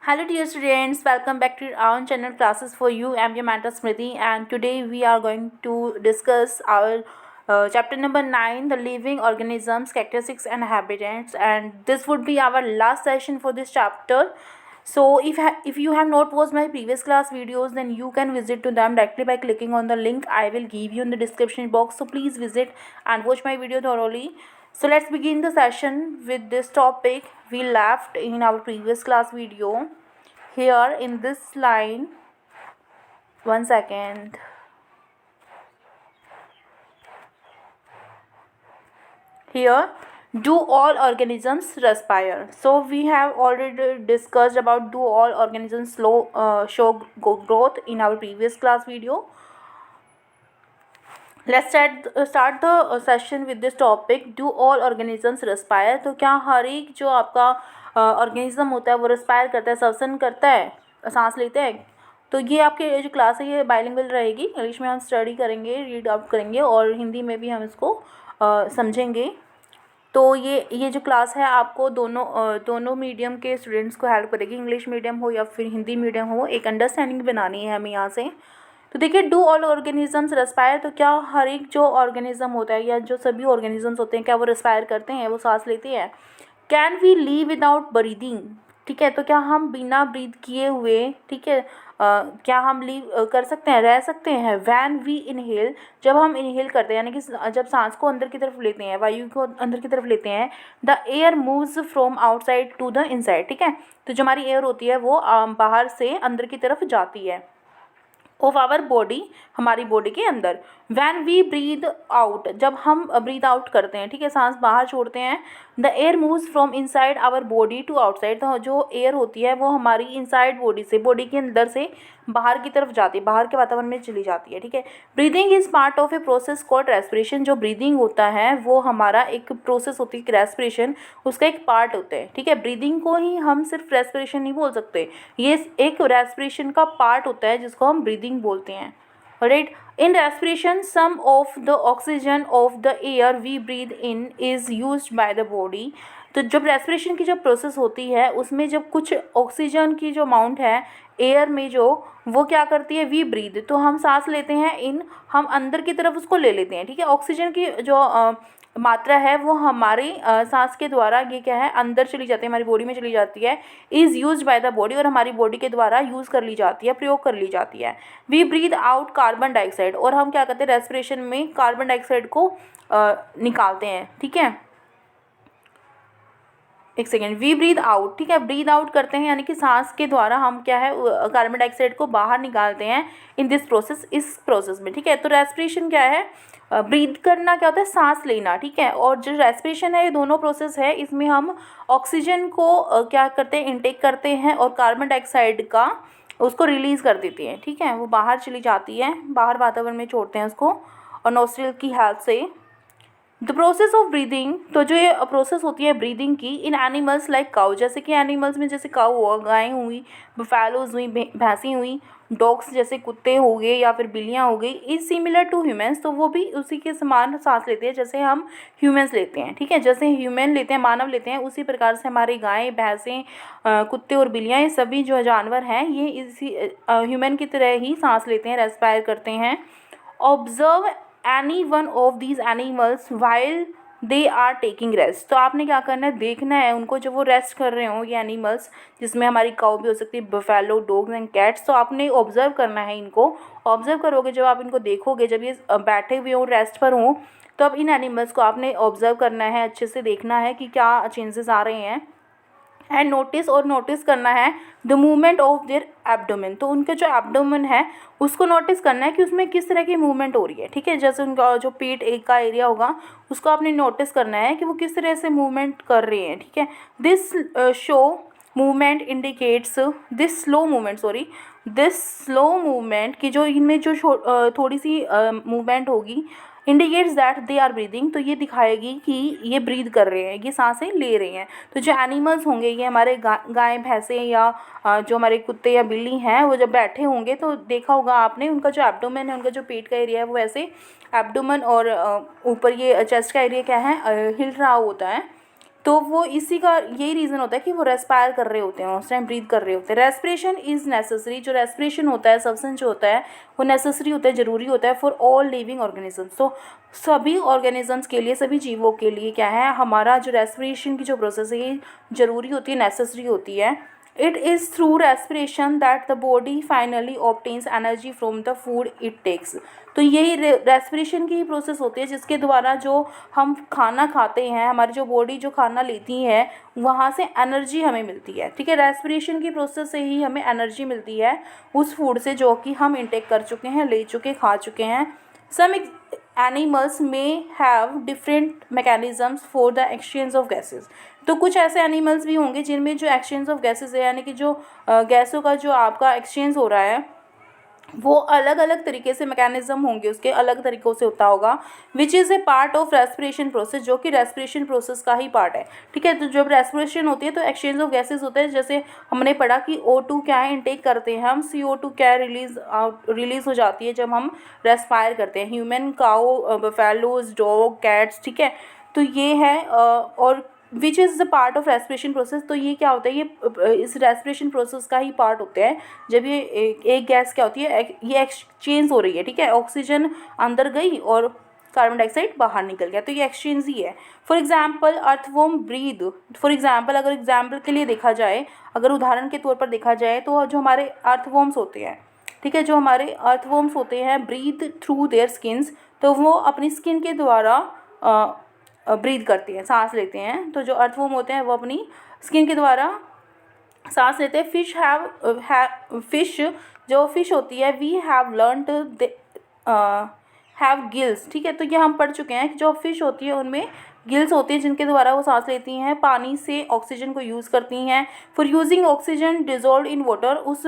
Hello dear students, welcome back to our own channel Classes for You. I am your mentor Smriti and today we are going to discuss our chapter number 9, the living organisms, characteristics and habitats, and this would be our last session for this chapter. So if you have not watched my previous class videos, then you can visit to them directly by clicking on the link I will give you in the description box. So please visit and watch my video thoroughly. So let's begin the session with this topic we left in our previous class video. Here in this line, one second. Here, do all organisms respire? So we have already discussed about do all organisms show growth in our previous class video. Let's start the session with this topic. Do all organisms respire? तो क्या हर एक जो आपका organism होता है वो respire करता है, श्वसन करता है, सांस लेते हैं? तो ये आपके जो क्लास है ये बाइलिंगुअल रहेगी. इंग्लिश में हम स्टडी करेंगे, रीड आउट करेंगे और हिंदी में भी हम इसको समझेंगे. तो ये जो क्लास है आपको दोनों मीडियम के स्टूडेंट्स को हेल्प करेगी. इंग्लिश मीडियम हो या फिर हिंदी मीडियम हो, एक अंडरस्टैंडिंग बनानी है हमें यहाँ से. तो देखिए, डू ऑल ऑर्गेनिजम्स रेस्पायर? तो क्या हर एक जो ऑर्गेनिज्म होता है या जो सभी ऑर्गेनिजम्स होते हैं क्या वो रेस्पायर करते हैं, वो सांस लेते हैं? Can we live without breathing? ठीक है, तो क्या हम बिना ब्रीथ किए हुए, ठीक है, क्या हम लीव कर सकते हैं, रह सकते हैं? वैन वी इनहेल, जब हम इनहेल करते हैं यानी कि जब सांस को अंदर की तरफ लेते हैं, वायु को अंदर की तरफ लेते हैं, the air moves from outside to the inside. ठीक है, तो जो हमारी एयर होती है वो बाहर से अंदर की तरफ जाती है. ऑफ आवर बॉडी, हमारी बॉडी के अंदर. वैन वी ब्रीद आउट, जब हम ब्रीद आउट करते हैं, ठीक है, सांस बाहर छोड़ते हैं, the air moves from inside our body to outside. तो जो एयर होती है वो हमारी इनसाइड बॉडी से, बॉडी के अंदर से बाहर की तरफ जाती है, बाहर के वातावरण में चली जाती है. ठीक है, breathing is part of a process called respiration. जो ब्रीदिंग होता है वो हमारा एक प्रोसेस होती है, रेस्पिरेशन उसका एक पार्ट होता है. ठीक है, ब्रीदिंग को ही हम सिर्फ रेस्पिरेशन नहीं बोल सकते, ये एक रेस्पिरेशन का पार्ट होता है जिसको हम ब्रीदिंग बोलते हैं. Right, in respiration some of the oxygen of the air we breathe in is used by the body. तो जब रेस्पिरेशन की जब प्रोसेस होती है उसमें जब कुछ ऑक्सीजन की जो अमाउंट है एयर में जो, वो क्या करती है, वी ब्रीद, तो हम सांस लेते हैं इन, हम अंदर की तरफ उसको ले लेते हैं. ठीक है, ऑक्सीजन की जो मात्रा है वो हमारी सांस के द्वारा ये क्या है, अंदर चली जाती है, हमारी बॉडी में चली जाती है. Is used by the body, और हमारी बॉडी के द्वारा यूज़ कर ली जाती है, प्रयोग कर ली जाती है. We breathe out carbon dioxide, और हम क्या करते हैं, रेस्पिरेशन में कार्बन डाइऑक्साइड को निकालते हैं. ठीक है, एक सेकेंड. वी ब्रीद आउट, ठीक है, ब्रीद आउट करते हैं यानी कि सांस के द्वारा हम क्या है, कार्बन डाइऑक्साइड को बाहर निकालते हैं. इन दिस प्रोसेस, इस प्रोसेस में. ठीक है, तो रेस्पिरेशन क्या है, ब्रीद करना क्या होता है, सांस लेना. ठीक है, और जो रेस्पिरेशन है ये दोनों प्रोसेस है, इसमें हम ऑक्सीजन को क्या करते हैं, इनटेक करते हैं, और कार्बन डाइऑक्साइड का उसको रिलीज़ कर देते हैं. ठीक है, वो बाहर चली जाती है, बाहर वातावरण में छोड़ते हैं उसको, और नोस्ट्रिल की हेल्प से. द प्रोसेस ऑफ ब्रीदिंग, तो जो ये प्रोसेस होती है ब्रीदिंग की, इन एनिमल्स लाइक काउ, जैसे कि एनिमल्स में जैसे काउ हुआ, गायें हुई, बफेलोज हुई, भैंसी हुई, डॉग्स जैसे कुत्ते हो गए या फिर बिल्लियाँ हो गई, इज सिमिलर टू ह्यूमन्स, तो वो भी उसी के समान सांस लेते हैं जैसे हम ह्यूमन्स लेते हैं. ठीक है, जैसे ह्यूमन लेते हैं, मानव लेते हैं, उसी प्रकार से हमारी गायें, भैंसें, कुत्ते और बिल्लियाँ, ये सभी जो जानवर हैं ये इसी ह्यूमन की तरह ही सांस लेते हैं, रेस्पायर करते हैं. Observe any one of these animals while they are taking rest, तो आपने क्या करना है, देखना है उनको जब वो रेस्ट कर रहे हो, ये एनिमल्स, जिसमें हमारी काऊ भी हो सकती है, बफेलो, डॉग्स एंड कैट्स, तो आपने ऑब्जर्व करना है इनको. ऑब्जर्व करोगे, जब आप इनको देखोगे, जब ये बैठे हुए हों, रेस्ट पर हों, तो अब इन एनिमल्स को आपने ऑब्जर्व करना है, अच्छे से देखना है कि क्या चेंजेस आ रहे हैं. एंड नोटिस करना है the movement of their abdomen, तो उनका जो एब्डोमेन है उसको नोटिस करना है कि उसमें किस तरह की मूवमेंट हो रही है. ठीक है, जैसे उनका जो पेट एक का एरिया होगा उसको आपने नोटिस करना है कि वो किस तरह से मूवमेंट कर रहे हैं. ठीक है, this show movement indicates, this slow movement की जो इनमें जो थोड़ी सी मूवमेंट होगी, indicates that they are breathing, तो ये दिखाएगी कि ये ब्रीद कर रहे हैं, ये सांसें ले रहे हैं. तो जो एनिमल्स होंगे, ये हमारे गाय भैंसें या जो हमारे कुत्ते या बिल्ली हैं, वो जब बैठे होंगे तो देखा होगा आपने, उनका जो एब्डोमेन है, उनका जो पेट का एरिया है, वो ऐसे एब्डोमेन और ऊपर ये चेस्ट का एरिया क्या है, हिल रहा होता है. तो वो इसी का यही रीज़न होता है कि वो रेस्पायर कर रहे होते हैं, उस टाइम ब्रीथ कर रहे होते हैं। रेस्पिरेशन इज़ नेसेसरी, जो रेस्पिरेशन होता है, सब्सटेंस जो होता है वो नेसेसरी होता है, ज़रूरी होता है फॉर ऑल लिविंग ऑर्गेनिजम्स। तो सभी ऑर्गेनिजम्स के लिए, सभी जीवों के लिए क्या है, हमारा जो रेस्पिरेशन की जो प्रोसेस है ये ज़रूरी होती है, नेसेसरी होती है। It is through respiration that the body finally obtains energy from the food it takes. तो यही रेस्पिरेशन की ही प्रोसेस होती है जिसके द्वारा जो हम खाना खाते हैं, हमारी जो बॉडी जो खाना लेती है वहाँ से एनर्जी हमें मिलती है। ठीक है, रेस्पिरेशन की प्रोसेस से ही हमें एनर्जी मिलती है उस फूड से जो कि हम इंटेक कर चुके हैं, ले चुके, खा चुके हैं। सम एनिमल्स में have different mechanisms for the exchange of gases. तो कुछ ऐसे एनिमल्स भी होंगे जिनमें जो एक्सचेंज ऑफ गैसेज है, यानी कि जो गैसों का जो आपका एक्सचेंज हो रहा है वो अलग अलग तरीके से मैकेनिज्म होंगे, उसके अलग तरीक़ों से होता होगा, which is a part of respiration process, जो कि रेस्पिरेशन प्रोसेस का ही पार्ट है। ठीक है, तो जब रेस्पिरेशन होती है तो एक्सचेंज ऑफ गैसेस होता है। जैसे हमने पढ़ा कि O2 क्या है, इनटेक करते हैं हम, CO2 क्या है, रिलीज़ हो जाती है जब हम रेस्पायर करते हैं। ह्यूमन, काऊ, बफेलोज, डॉग, कैट्स। ठीक है, तो ये है और which is the part of respiration process. तो ये क्या होता है, ये इस रेस्पिरेशन प्रोसेस का ही पार्ट होते हैं। जब ये एक गैस क्या होती है, ये एक्सचेंज हो रही है। ठीक है, ऑक्सीजन अंदर गई और कार्बन डाइऑक्साइड बाहर निकल गया, तो ये एक्सचेंज ही है। For example earthworm breathe. For example, अगर एग्जाम्पल के लिए देखा जाए, अगर उदाहरण के तौर पर देखा जाए, तो जो हमारे अर्थवॉर्म्स होते हैं, ठीक है, जो हमारे अर्थवॉर्म्स होते हैं, ब्रीथ थ्रू देयर स्किन्स, तो वो अपनी स्किन के द्वारा ब्रीथ करते हैं, सांस लेते हैं। तो जो अर्थवॉर्म होते हैं वो अपनी स्किन के द्वारा सांस लेते हैं। फिश जो फिश होती है, we have learned have gills. ठीक है, तो ये हम पढ़ चुके हैं कि जो फिश होती है उनमें गिल्स होती हैं जिनके द्वारा वो सांस लेती हैं, पानी से ऑक्सीजन को यूज़ करती हैं। For using oxygen dissolve in water, उस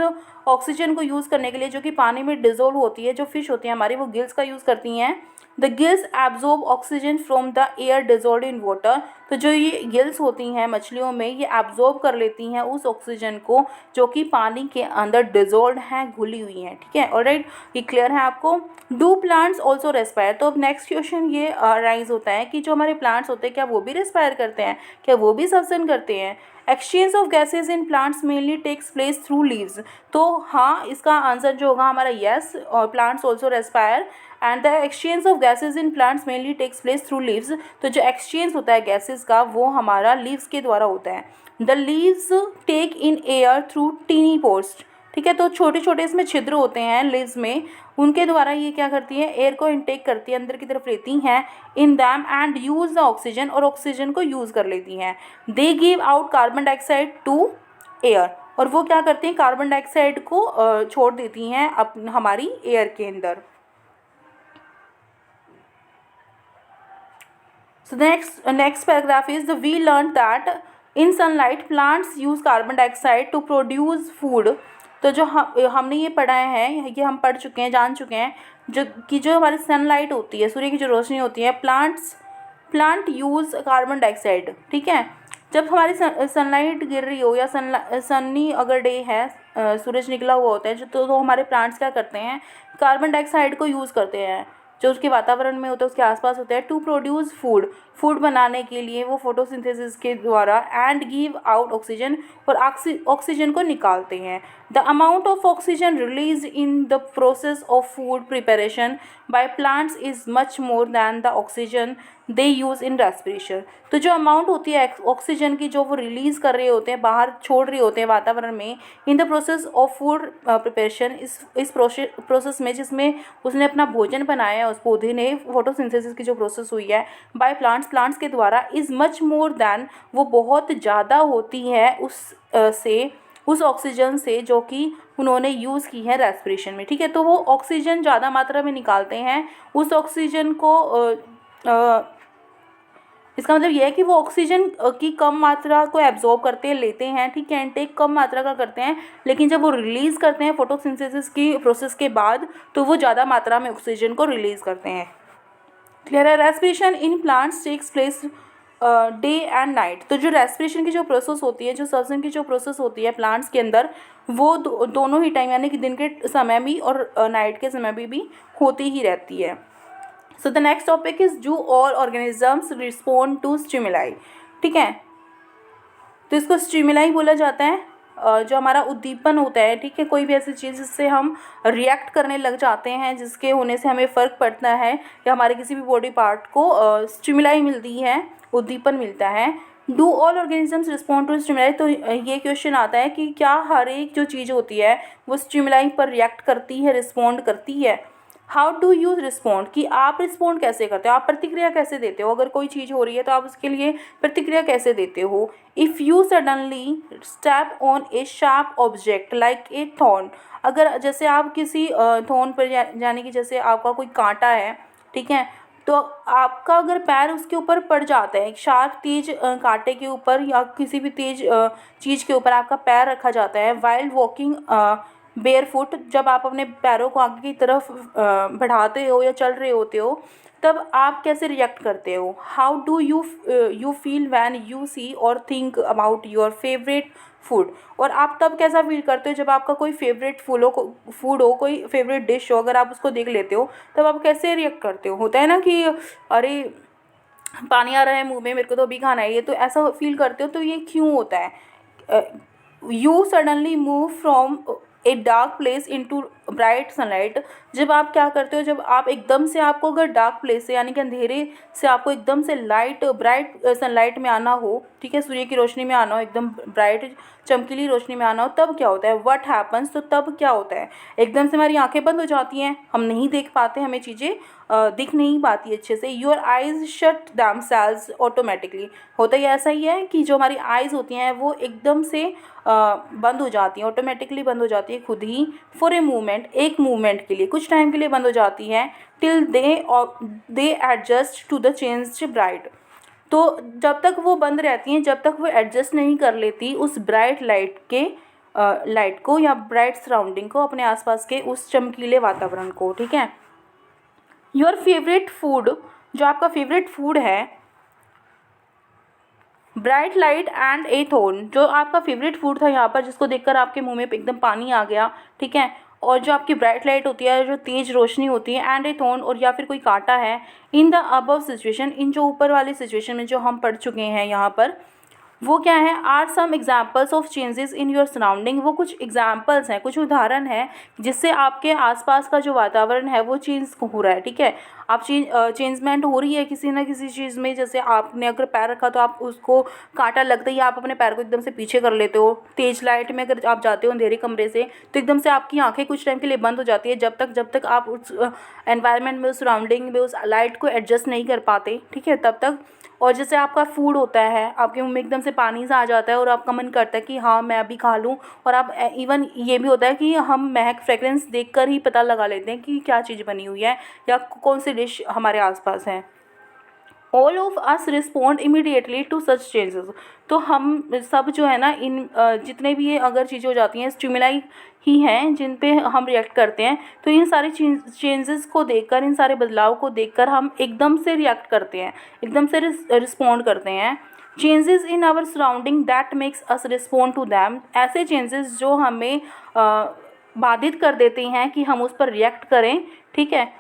ऑक्सीजन को यूज़ करने के लिए जो कि पानी में डिजोल्व होती है, जो फिश होती है हमारी, वो गिल्स का यूज़ करती हैं। The gills absorb oxygen from the air dissolve in water. तो जो ये गिल्स होती हैं मछलियों में, ये एब्जॉर्ब कर लेती हैं उस ऑक्सीजन को जो कि पानी के अंदर डिजोल्व हैं, घुली हुई हैं। ठीक है, ऑलराइट, ये क्लियर है आपको। Do plants also respire. तो अब नेक्स्ट क्वेश्चन ये राइज होता है कि जो हमारे प्लांट्स होते हैं क्या वो भी रेस्पायर करते हैं, क्या वो भी श्वसन करते हैं। Exchange of gases in plants mainly takes place through leaves. तो हाँ, इसका आंसर जो होगा हमारा येस, और plants also respire and the exchange of gases in plants mainly takes place through leaves. तो जो एक्सचेंज होता है गैसेज का वो हमारा लीव्स के द्वारा होता है। The leaves take in air through tiny pores. ठीक है, तो छोटे छोटे इसमें छिद्र होते हैं लीव्स में, उनके द्वारा ये क्या करती है, एयर को इनटेक करती है, अंदर की तरफ लेती हैं in them and use the oxygen, और ऑक्सीजन को यूज़ कर लेती हैं। They give out carbon dioxide to air, और वो क्या करती हैं, कार्बन डाइऑक्साइड को छोड़ देती हैं हमारी एयर के अंदर। So the next paragraph is we learned that in sunlight plants use carbon dioxide to produce food। तो जो हमने ये पढ़ा है, ये हम पढ़ चुके हैं, जान चुके हैं, जो हमारी सनलाइट होती है, सूर्य की जो रोशनी होती है, प्लांट यूज़ कार्बन डाइऑक्साइड। ठीक है, जब हमारी सनलाइट गिर रही हो या सन्नी अगर डे है, सूरज निकला हुआ होता है, तो हमारे प्लांट्स क्या करते हैं, कार्बन डाइऑक्साइड को यूज़ करते हैं जो उसके वातावरण में होता है, उसके आसपास होता है, टू प्रोड्यूस फूड बनाने के लिए वो फोटोसिंथेसिस के द्वारा, एंड गिव आउट ऑक्सीजन, और ऑक्सीजन को निकालते हैं। The amount of oxygen release in the process of food preparation by plants is much more than the oxygen they use in respiration. तो जो अमाउंट होती है ऑक्सीजन की जो वो रिलीज़ कर रहे होते हैं, बाहर छोड़ रहे होते हैं वातावरण में, in the process of food preparation, इस प्रोसेस में जिसमें उसने अपना भोजन बनाया, उस पौधे ने, फोटोसिंथेसिस की जो प्रोसेस हुई है बाय प्लांट्स के द्वारा, इज़ मच मोर दैन, वो बहुत ज़्यादा होती है उस ऑक्सीजन से जो कि उन्होंने यूज़ की है रेस्पिरेशन में। ठीक है, तो वो ऑक्सीजन ज़्यादा मात्रा में निकालते हैं, उस ऑक्सीजन को इसका मतलब यह है कि वो ऑक्सीजन की कम मात्रा को एब्जॉर्ब करते हैं, लेते हैं। ठीक है, इनटेक कम मात्रा का करते हैं, लेकिन जब वो रिलीज़ करते हैं फोटोसिंथेसिस की प्रोसेस के बाद, तो वो ज़्यादा मात्रा में ऑक्सीजन को रिलीज़ करते हैं। क्लियर है। Respiration in plants takes place day and night. तो जो रेस्पिरेशन की जो प्रोसेस होती है, जो श्वसन की जो प्रोसेस होती है प्लांट्स के अंदर, वो दोनों ही टाइम, यानी कि दिन के समय भी और नाइट के समय भी होती ही रहती है। So the next topic is do all organisms respond to stimuli. ठीक है, तो इसको स्टिमुलाई बोला जाता है। जो हमारा उद्दीपन होता है, ठीक है, कोई भी ऐसी चीज़ जिससे हम रिएक्ट करने लग जाते हैं, जिसके होने से हमें फ़र्क पड़ता है या हमारे किसी भी बॉडी पार्ट को स्टिमुलाई मिलती है, उद्दीपन मिलता है। Do all organisms respond to stimuli, तो ये क्वेश्चन आता है कि क्या हर एक जो चीज़ होती है वो स्टिमुलाई पर रिएक्ट करती है, रिस्पॉन्ड करती है। हाउ डू यू रिस्पॉन्ड, कि आप रिस्पॉन्ड कैसे करते हो, आप प्रतिक्रिया कैसे देते हो, अगर कोई चीज़ हो रही है तो आप उसके लिए प्रतिक्रिया कैसे देते हो। If you suddenly step on A sharp object like a thorn, अगर जैसे आप किसी थॉर्न पर यानी कि जैसे आपका कोई कांटा है, ठीक है, तो आपका अगर पैर उसके ऊपर पड़ जाता है, एक शार्प तेज कांटे के ऊपर या किसी भी तेज चीज़ के ऊपर आपका पैर रखा जाता है, वाइल्ड वॉकिंग बेयरफुट, जब आप अपने पैरों को आगे की तरफ बढ़ाते हो या चल रहे होते हो, तब आप कैसे रिएक्ट करते हो। How do you feel when you see और think about your favourite food, और आप तब कैसा फील करते हो जब आपका कोई फेवरेट फूड हो, कोई फेवरेट डिश हो, अगर आप उसको देख लेते हो तब आप कैसे रिएक्ट करते हो। होता है ना कि अरे पानी आ रहा है मुंह में, मेरे को तो अभी खाना है, ये तो ऐसा फील करते हो, तो ये क्यों होता है। You suddenly move from a dark place into bright sunlight, जब आप क्या करते हो, जब आप एकदम से, आपको अगर डार्क प्लेस से यानी कि अंधेरे से आपको एकदम से ब्राइट सनलाइट में आना हो, ठीक है, सूर्य की रोशनी में आना हो, एकदम ब्राइट चमकीली रोशनी में आना हो, तब क्या होता है, व्हाट हैपन्स, तो तब क्या होता है, एकदम से हमारी आंखें बंद हो जाती हैं, हम नहीं देख पाते, हमें चीज़ें दिख नहीं पाती अच्छे से। Your eyes shut themselves automatically, होता ही ऐसा ही है कि जो हमारी आइज़ होती हैं वो एकदम से बंद हो जाती हैं, ऑटोमेटिकली बंद हो जाती है खुद ही, फॉर ए मूवमेंट, एक मूवमेंट के लिए, कुछ टाइम के लिए बंद हो जाती हैं, till they adjust to the change bright, तो जब तक वो बंद रहती हैं, जब तक वो एडजस्ट नहीं कर लेती उस ब्राइट लाइट को या ब्राइट सराउंडिंग को, अपने आसपास के उस चमकीले वातावरण को, ठीक है। योर फेवरेट फूड, जो आपका फेवरेट फूड है, bright light and A thorn, जो आपका फेवरेट फूड था यहाँ पर, जिसको देखकर आपके मुंह में एकदम पानी आ गया, ठीक है, और जो आपकी ब्राइट लाइट होती है, जो तेज रोशनी होती है, एंड ए थॉर्न, और या फिर कोई कांटा है, इन द अबव सिचुएशन, इन जो ऊपर वाली सिचुएशन में जो हम पढ़ चुके हैं यहाँ पर, वो क्या है, are some examples of changes in your surrounding, वो कुछ एग्जाम्पल्स हैं, कुछ उदाहरण हैं जिससे आपके आसपास का जो वातावरण है वो चेंज हो रहा है, ठीक है, आप चेंजमेंट हो रही है किसी ना किसी चीज़ में। जैसे आपने अगर पैर रखा तो आप उसको कांटा लगता ही आप अपने पैर को एकदम से पीछे कर लेते हो, तेज लाइट में अगर आप जाते हो अंधेरे कमरे से तो एकदम से आपकी आंखें कुछ टाइम के लिए बंद हो जाती है, जब तक आप उस एनवायरनमेंट में, उस सराउंडिंग में, उस लाइट को एडजस्ट नहीं कर पाते, ठीक है, तब तक। और जैसे आपका फूड होता है, आपके मुंह में एकदम से पानी सा आ जाता है और आपका मन करता है कि हाँ मैं अभी खा लूँ, और आप इवन ये भी होता है कि हम महक फ्रेगरेंस देखकर ही पता लगा लेते हैं कि क्या चीज़ बनी हुई है या कौन सी डिश हमारे आसपास है। All of us respond immediately to such changes, तो हम सब जो है ना, इन जितने भी ये अगर चीज़ें हो जाती हैं स्टिमुलाई ही हैं जिन पे हम रिएक्ट करते हैं, तो इन सारे चेंजेस को देखकर, इन सारे बदलाव को देखकर हम एकदम से रिएक्ट करते हैं, एकदम से रिस्पॉन्ड करते हैं। Changes in our surrounding that makes us respond to them, ऐसे चेंजेस जो हमें बाधित कर देते हैं कि हम उस पर रिएक्ट करें, ठीक है,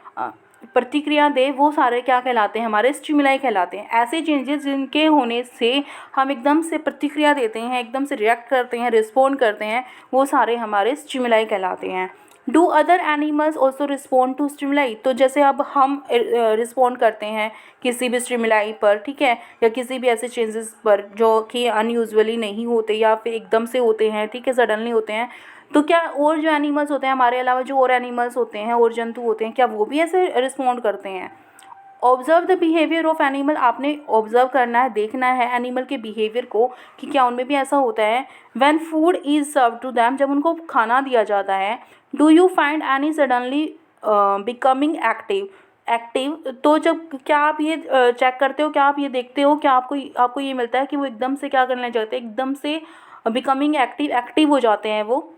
प्रतिक्रिया दे, वो सारे क्या कहलाते हैं, हमारे स्टिमुलाई कहलाते हैं। ऐसे चेंजेस जिनके होने से हम एकदम से प्रतिक्रिया देते हैं, एकदम से रिएक्ट करते हैं, रिस्पॉन्ड करते हैं, वो सारे हमारे स्टिमुलाई कहलाते हैं। Do other animals also respond to stimuli, तो जैसे अब हम रिस्पॉन्ड करते हैं किसी भी स्टिमुलाई पर, ठीक है, या किसी भी ऐसे चेंजेस पर जो कि अनयूजुअली नहीं होते या फिर एकदम से होते हैं, ठीक है, सडनली होते हैं, तो क्या और जो एनिमल्स होते हैं, हमारे अलावा जो और एनिमल्स होते हैं और जंतु होते हैं, क्या वो भी ऐसे रिस्पॉन्ड करते हैं। Observe the behaviour of animal, आपने ऑब्जर्व करना है, देखना है एनिमल के बिहेवियर को कि क्या उनमें भी ऐसा होता है। When food is serve to them, जब उनको खाना दिया जाता है। Do you find any suddenly becoming active, तो जब क्या आप ये चेक करते हो, क्या आप ये देखते हो, क्या आपको ये मिलता है कि वो एकदम से क्या करने लग जाते हैं, एकदम से बिकमिंग एक्टिव हो जाते हैं वो।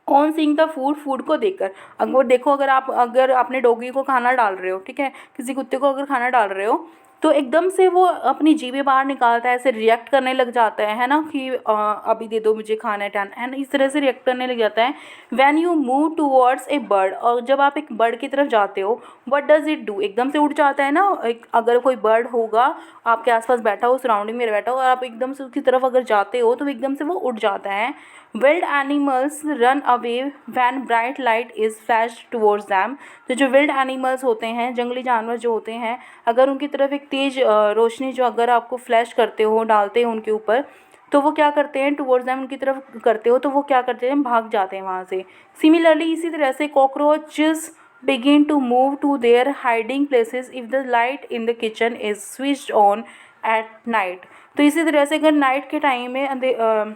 ऑन सीइंग द फूड को देखकर, अगर देखो, अगर आपने डॉगी को खाना डाल रहे हो, ठीक है, किसी कुत्ते को अगर खाना डाल रहे हो, तो एकदम से वो अपनी जीभें बाहर निकालता है, ऐसे रिएक्ट करने लग जाता है ना, कि अभी दे दो मुझे खाना है एंड इस तरह से रिएक्ट करने लग जाता है। When you move towards a bird, और जब आप एक बर्ड की तरफ जाते हो, व्हाट डज इट डू, एकदम से उड़ जाता है ना। अगर कोई बर्ड होगा आपके आसपास बैठा हो, सराउंडिंग में बैठा हो, और आप एकदम से उसकी तरफ अगर जाते हो तो एकदम से वो उड़ जाता है। Wild animals run away when bright light is flash towards them. तो जो विल्ड एनिमल्स होते हैं, जंगली जानवर जो होते हैं, अगर उनकी तरफ एक तेज़ रोशनी जो अगर आपको फ्लैश करते हो, डालते हो उनके ऊपर, तो वो क्या करते हैं, टुवर्ड्स दैम उनकी तरफ करते हो तो वो क्या करते हैं, भाग जाते हैं वहाँ से। सिमिलरली इसी तरह से cockroaches begin to move to their hiding places if the light in the kitchen is switched on at night। तो इसी तरह से अगर नाइट के टाइम में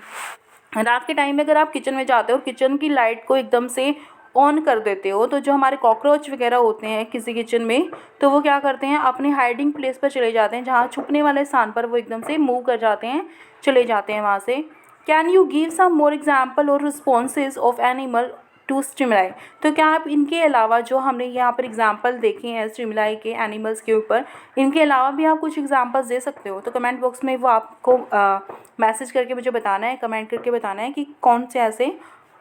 रात के टाइम में अगर आप किचन में जाते हो और किचन की लाइट को एकदम से ऑन कर देते हो, तो जो हमारे कॉकरोच वगैरह होते हैं किसी किचन में, तो वो क्या करते हैं, अपने हाइडिंग प्लेस पर चले जाते हैं, जहाँ छुपने वाले स्थान पर वो एकदम से मूव कर जाते हैं, चले जाते हैं वहाँ से। Can you give some more example और responses of animal to stimuli. तो क्या आप इनके अलावा, जो हमने यहाँ पर एग्जाम्पल देखे हैं स्टिमुलाई के, एनिमल्स के ऊपर, इनके अलावा भी आप कुछ एग्जाम्पल्स दे सकते हो। तो कमेंट बॉक्स में वो आपको मैसेज करके मुझे बताना है, कमेंट करके बताना है कि कौन से ऐसे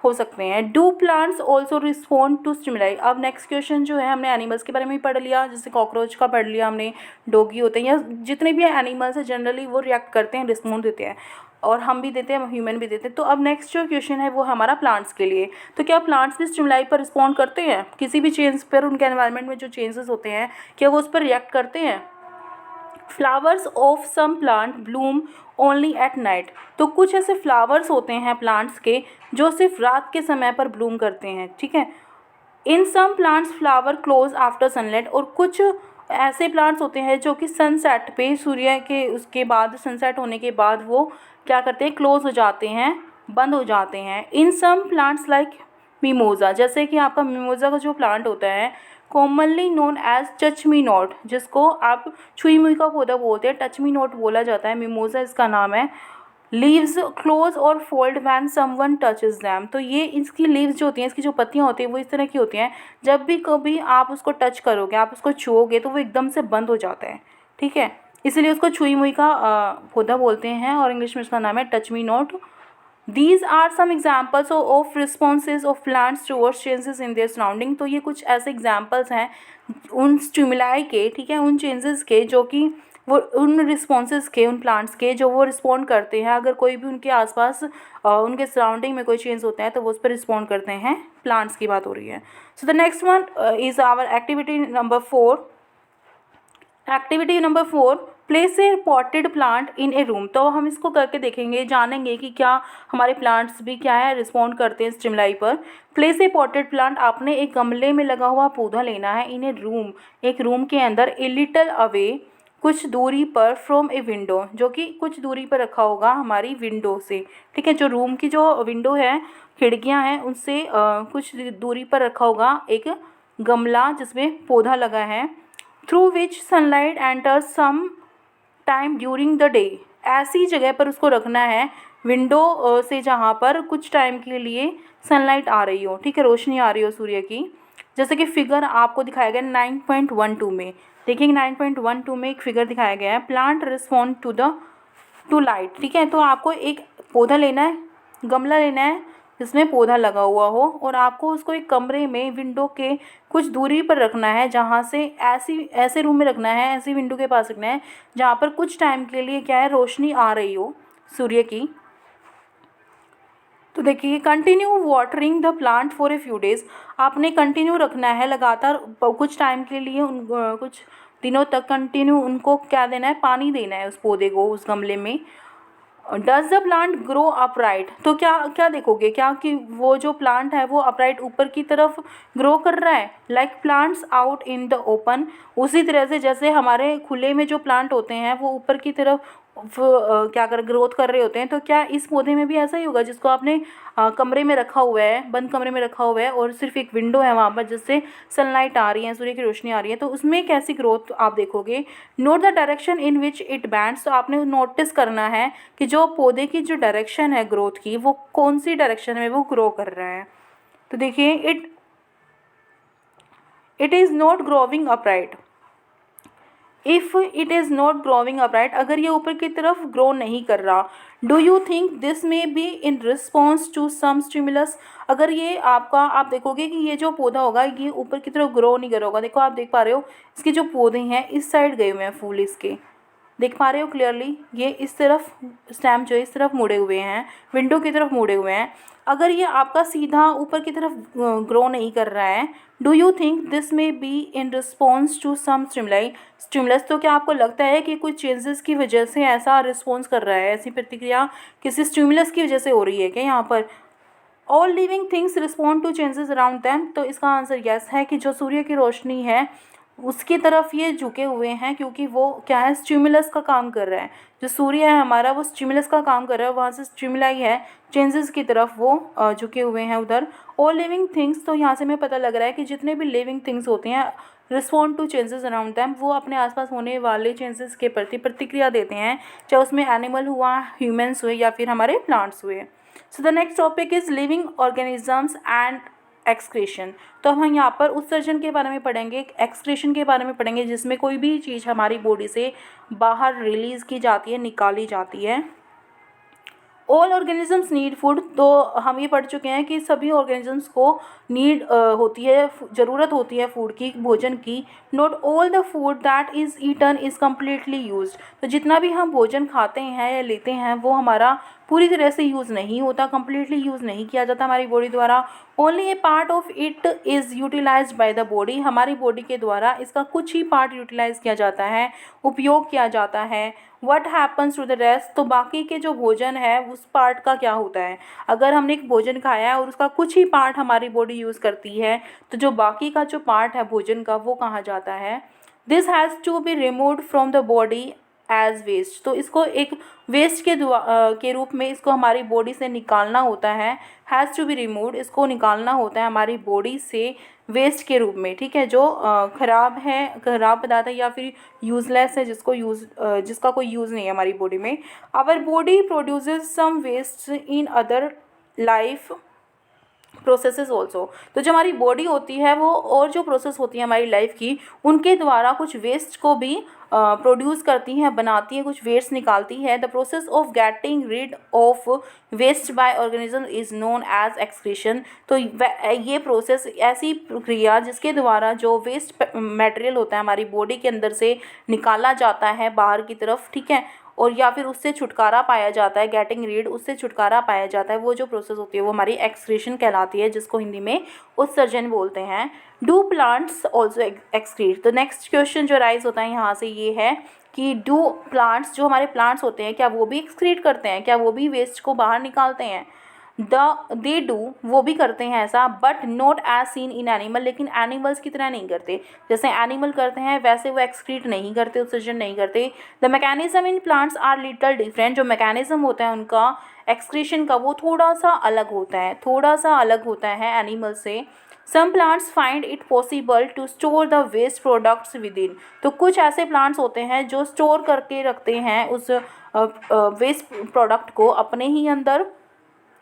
हो सकते हैं। Do plants also respond to stimuli. अब नेक्स्ट क्वेश्चन जो है, हमने एनिमल्स के बारे में भी पढ़ लिया, जैसे कॉकरोच का पढ़ लिया हमने, डॉगी होते हैं, या जितने भी एनिमल्स हैं जनरली वो रिएक्ट करते हैं, रिस्पॉन्ड देते हैं, और हम भी देते हैं, ह्यूमन भी देते हैं। तो अब नेक्स्ट जो क्वेश्चन है वो हमारा प्लांट्स के लिए। तो क्या प्लांट्स भी स्टिमुलाई पर रिस्पॉन्ड करते हैं, किसी भी चेंज पर, उनके एनवायरनमेंट में जो चेंजेस होते हैं, क्या वो उस पर रिएक्ट करते हैं। Flowers of some plant bloom only at night. तो कुछ ऐसे फ्लावर्स होते हैं प्लांट्स के जो सिर्फ रात के समय पर ब्लूम करते हैं, ठीक है। In some plants flower close after sunlight. और कुछ ऐसे प्लांट्स होते हैं जो कि सनसेट पे, सूर्य के उसके बाद, सनसेट होने के बाद वो क्या करते हैं, क्लोज हो जाते हैं, बंद हो जाते हैं। इन सम प्लांट्स लाइक मिमोजा, जैसे कि आपका मिमोजा का जो प्लांट होता है, commonly known as touch me not, जिसको आप छुई मुई का पौधा बोलते हैं, टच मी नॉट बोला जाता है, मिमोजा इसका नाम है। लीव्स क्लोज और fold when someone touches them. तो ये इसकी लीव्स जो होती हैं, इसकी जो पत्तियाँ होती हैं, वो इस तरह की होती हैं, जब भी कभी आप उसको टच करोगे, आप उसको छुओगे, तो वो एकदम से बंद हो जाता है, ठीक है। इसलिए उसको छुई मुई का पौधा बोलते हैं, और इंग्लिश में इसका नाम है touch me not. These are some examples of responses of plants towards changes in their surrounding। तो ये कुछ ऐसे एग्जाम्पल्स हैं उन स्टिमुलाई के, ठीक है, उन चेंजेस के जो कि वो, उन रिस्पॉन्सेज के, उन प्लांट्स के जो वो रिस्पॉन्ड करते हैं, अगर कोई भी उनके आसपास उनके सराउंडिंग में कोई चेंज होता है तो वो उस पर रिस्पॉन्ड करते हैं। प्लांट्स की बात हो रही है। So the next one is our activity number 4। Activity number 4, place a potted plant in a room. तो हम इसको करके देखेंगे, जानेंगे कि क्या हमारे प्लांट्स भी क्या है, रिस्पॉन्ड करते हैं स्टिमुलाई पर। प्लेस ए पॉटेड प्लांट, आपने एक गमले में लगा हुआ पौधा लेना है, इन ए रूम, एक रूम के अंदर, ए लिटल अवे, कुछ दूरी पर, फ्रॉम ए विंडो, जो कि कुछ दूरी पर रखा होगा हमारी विंडो से, ठीक है। जो रूम की जो विंडो है, खिड़कियां हैं, उनसे कुछ दूरी पर रखा होगा एक गमला जिसमें पौधा लगा है। Through which sunlight enters some time during the day. ऐसी जगह पर उसको रखना है, विंडो से जहाँ पर कुछ टाइम के लिए सनलाइट आ रही हो, ठीक है, रोशनी आ रही हो सूर्य की। जैसे कि फिगर आपको दिखाया गया 9.12 में, देखिए 9.12 में एक फिगर दिखाया गया है, प्लांट रिस्पॉन्ड टू लाइट, ठीक है। तो आपको एक पौधा लेना है, गमला लेना है जिसमें पौधा लगा हुआ हो, और आपको उसको एक कमरे में विंडो के कुछ दूरी पर रखना है, जहाँ से ऐसे रूम में रखना है, ऐसी विंडो के पास रखना है जहाँ पर कुछ टाइम के लिए क्या है, रोशनी आ रही हो सूर्य की। तो देखिए, continue watering the plant for a few days. आपने कंटिन्यू रखना है, लगातार कुछ टाइम के लिए, कुछ दिनों तक कंटिन्यू उनको क्या देना है, पानी देना है उस पौधे को, उस गमले में। Does the plant grow upright. तो क्या क्या देखोगे, क्या कि वो जो प्लांट है वो अपराइट ऊपर की तरफ ग्रो कर रहा है, like plants out in the open. उसी तरह से जैसे हमारे खुले में जो प्लांट होते हैं वो ऊपर की तरफ क्या कर ग्रोथ कर रहे होते हैं, तो क्या इस पौधे में भी ऐसा ही होगा, जिसको आपने कमरे में रखा हुआ है, बंद कमरे में रखा हुआ है, और सिर्फ एक विंडो है वहाँ पर जिससे सनलाइट आ रही है, सूर्य की रोशनी आ रही है, तो उसमें कैसी ग्रोथ आप देखोगे। Note the direction in which it bands. तो आपने नोटिस करना है कि जो पौधे की जो डायरेक्शन है ग्रोथ की, वो कौन सी डायरेक्शन में वो ग्रो कर रहा है। तो देखिए, it is not growing upright. If it is not growing upright, अगर ये ऊपर की तरफ ग्रो नहीं कर रहा, do you think this may be in response to some stimulus, अगर ये आपका, आप देखोगे कि ये जो पौधा होगा ये ऊपर की तरफ ग्रो नहीं कर रहा होगा। देखो आप देख पा रहे हो इसके जो पौधे हैं इस साइड गए हुए हैं फूल इसके, देख पा रहे हो क्लियरली, ये इस तरफ स्टेम जो है इस तरफ मुड़े हुए हैं, विंडो की तरफ मुड़े हुए हैं। अगर ये आपका सीधा ऊपर की तरफ ग्रो नहीं कर रहा है, do you think this may be in response to some stimulus, तो क्या आपको लगता है कि कुछ चेंजेस की वजह से ऐसा रिस्पॉन्स कर रहा है, ऐसी प्रतिक्रिया किसी स्टिमुलस की वजह से हो रही है क्या यहाँ पर। All living things respond to changes around them, तो इसका आंसर यस है कि जो सूर्य की रोशनी है उसकी तरफ ये झुके हुए हैं, क्योंकि वो क्या है, स्टिमुलस का काम कर रहा है। जो सूर्य है हमारा वो स्टिमुलस का काम कर रहा है, वहाँ से स्टिमुलाई है चेंजेस की तरफ वो झुके हुए हैं उधर। ऑल लिविंग थिंग्स, तो यहाँ से हमें पता लग रहा है कि जितने भी लिविंग थिंग्स होते हैं respond to changes around them, वो अपने आसपास होने वाले चेंजेस के प्रति प्रतिक्रिया देते हैं, चाहे उसमें एनिमल हुआ, ह्यूमन्स हुए या फिर हमारे प्लांट्स हुए। सो the next topic is living organisms and excretion, तो हम यहाँ पर उत्सर्जन के बारे में पढ़ेंगे, एक्सक्रीशन के बारे में पढ़ेंगे, जिसमें कोई भी चीज़ हमारी बॉडी से बाहर रिलीज़ की जाती है, निकाली जाती है। ऑल ऑर्गेनिजम्स नीड फूड, तो हम ये पढ़ चुके हैं कि सभी ऑर्गेनिजम्स को नीड होती है, ज़रूरत होती है फूड की, भोजन की। Not all the food that is eaten is completely used, तो जितना भी हम भोजन खाते हैं या लेते हैं वो हमारा पूरी तरह से यूज़ नहीं होता, कम्प्लीटली यूज़ नहीं किया जाता हमारी बॉडी द्वारा। Only a part of it is utilized by the body, हमारी बॉडी के द्वारा इसका कुछ ही पार्ट यूटिलाइज किया जाता है, उपयोग किया जाता है। What happens to the rest, तो बाकी के जो भोजन है उस पार्ट का क्या होता है, अगर हमने एक भोजन खाया है और उसका कुछ ही पार्ट हमारी बॉडी यूज़ करती है, तो जो बाकी का जो पार्ट है भोजन का वो कहाँ जाता है। This has to be removed from the body as waste, तो इसको एक वेस्ट के रूप में इसको हमारी बॉडी से निकालना होता है। हैज़ टू बी रिमूव्ड, इसको निकालना होता है हमारी बॉडी से वेस्ट के रूप में, ठीक है, जो ख़राब है, ख़राब पदार्थ है या फिर यूज़लेस है, जिसका कोई यूज़ नहीं है हमारी बॉडी में। Our body produces some waste in other life processes also, तो जो हमारी बॉडी होती है वो और जो प्रोसेस होती है हमारी लाइफ की उनके द्वारा कुछ वेस्ट को भी प्रोड्यूस करती हैं, बनाती है, कुछ वेस्ट निकालती है। The process of getting rid of waste by organism is known as excretion, तो ये प्रोसेस, ऐसी प्रक्रिया जिसके द्वारा जो वेस्ट मटेरियल होता है हमारी बॉडी के अंदर से निकाला जाता है बाहर की तरफ, ठीक है, और या फिर उससे छुटकारा पाया जाता है, गेटिंग रीड, उससे छुटकारा पाया जाता है, वो जो प्रोसेस होती है वो हमारी एक्सक्रीशन कहलाती है, जिसको हिंदी में उत्सर्जन बोलते हैं। डू प्लांट्स ऑल्सो एक्सक्रीट, तो नेक्स्ट क्वेश्चन जो राइज होता है यहाँ से ये है कि डू प्लांट्स, जो हमारे प्लांट्स होते हैं क्या वो भी एक्सक्रीट करते हैं, क्या वो भी वेस्ट को बाहर निकालते हैं। दे डू, वो भी करते हैं ऐसा, but not as seen in animal, लेकिन एनिमल्स की तरह नहीं करते, जैसे एनिमल करते हैं वैसे वो एक्सक्रीट नहीं करते, उत्सर्जन नहीं करते। The mechanism in plants are little different, जो मैकेनिज्म होता है उनका एक्सक्रीशन का वो थोड़ा सा अलग होता है, थोड़ा सा अलग होता है एनिमल से। Some plants find it possible to store the waste products within, तो कुछ ऐसे प्लांट्स होते हैं जो स्टोर करके रखते हैं उस वेस्ट प्रोडक्ट को अपने ही अंदर,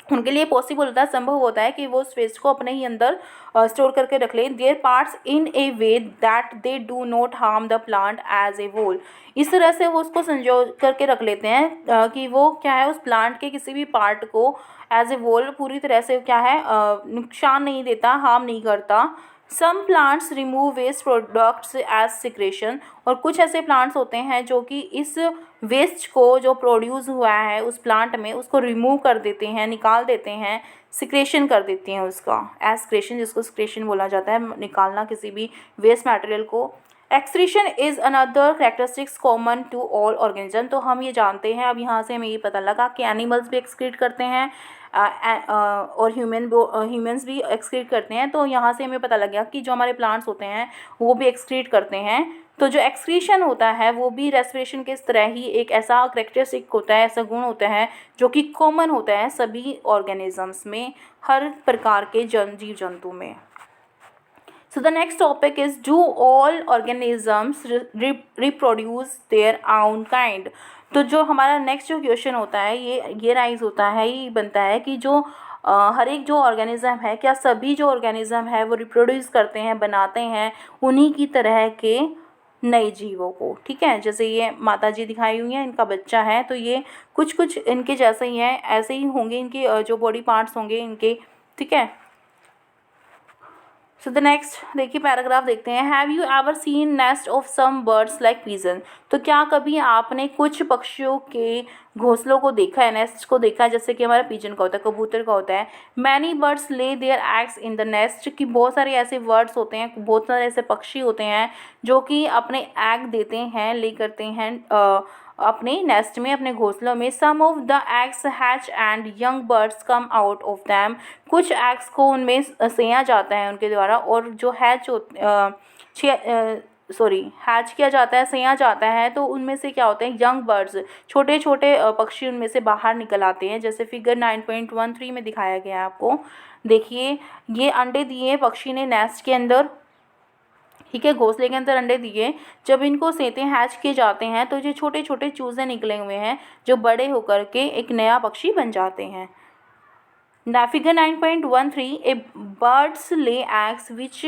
उनके लिए पॉसिबल होता है, संभव होता है कि वो उस वेस्ट को अपने ही अंदर स्टोर करके रख लें। Their parts in a way that they do not harm the plant as a whole, इस तरह से वो उसको संजो करके रख लेते हैं कि वो क्या है, उस प्लांट के किसी भी पार्ट को एज ए होल पूरी तरह से क्या है नुकसान नहीं देता, हार्म नहीं करता। Some plants remove waste products as secretion, और कुछ ऐसे प्लांट्स होते हैं जो कि इस वेस्ट को जो प्रोड्यूस हुआ है उस प्लांट में उसको रिमूव कर देते हैं, निकाल देते हैं, सिक्रेशन कर देते हैं उसका, एज सिक्रेशन, जिसको सिक्रेशन बोला जाता है, निकालना किसी भी वेस्ट मटेरियल को। Excretion is another characteristics common to all organism, तो हम ये जानते हैं, अब यहाँ से हमें ये पता लगा कि एनिमल्स भी एक्सक्रीट करते हैं और ह्यूमंस भी एक्सक्रीट करते हैं, तो यहाँ से हमें पता लग गया कि जो हमारे प्लांट्स होते हैं वो भी एक्सक्रीट करते हैं। तो जो एक्सक्रीशन होता है वो भी रेस्पिरेशन के इस तरह ही एक ऐसा करेक्टरिस्टिक होता है, ऐसा गुण होता है जो कि कॉमन होता है सभी ऑर्गेनिजम्स में, हर प्रकार के जीव जंतु में। So the next topic is, do all organisms reproduce their own kind? तो जो हमारा नेक्स्ट जो क्वेश्चन होता है ये राइज होता है, ये बनता है कि जो हर एक जो ऑर्गेनिज्म है, क्या सभी जो ऑर्गेनिज्म है वो रिप्रोड्यूस करते हैं, बनाते हैं उन्हीं की तरह के नए जीवों को, ठीक है। जैसे ये माता जी दिखाई हुई हैं, इनका बच्चा है, तो ये कुछ कुछ इनके जैसे ही हैं, ऐसे ही होंगे इनके जो बॉडी पार्ट्स होंगे इनके, ठीक है। सो द नेक्स्ट देखिए पैराग्राफ देखते हैं। Have you ever seen nest of some birds like pigeon. तो क्या कभी आपने कुछ पक्षियों के घोंसलों को देखा है, नेस्ट को देखा है, जैसे कि हमारा पिजन का होता है, कबूतर का होता है। Many birds lay their eggs in the nest, कि बहुत सारे ऐसे बर्ड्स होते हैं, बहुत सारे ऐसे पक्षी होते हैं जो कि अपने एग देते हैं, ले करते हैं अपने नेस्ट में, अपने घोंसलों में। Some of the eggs hatch and young birds come out of them. कुछ एग्स को उनमें सेया जाता है उनके द्वारा, और जो हैच हैच किया जाता है, सेया जाता है, तो उनमें से क्या होते हैं, यंग बर्ड्स, छोटे छोटे पक्षी उनमें से बाहर निकल आते हैं, जैसे फिगर 9.13 में दिखाया गया है आपको। देखिए ये अंडे दिए पक्षी ने नेस्ट के अंदर, ठीक है, घोंसले के अंदर अंडे दिए। जब इनको सेते हैच किए जाते हैं तो ये छोटे छोटे चूजे निकले हुए हैं जो बड़े होकर के एक नया पक्षी बन जाते हैं। ना फिगर 9.13 ए बर्ड्स ले एग्स विच,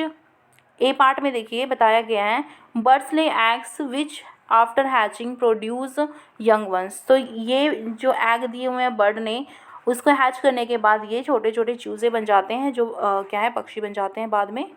ए पार्ट में देखिए बताया गया है, birds lay eggs which after hatching produce young ones. तो ये जो एग दिए हुए हैं बर्ड ने, उसको हैच करने के बाद ये छोटे छोटे चूजे बन जाते हैं, जो क्या है, पक्षी बन जाते हैं बाद में।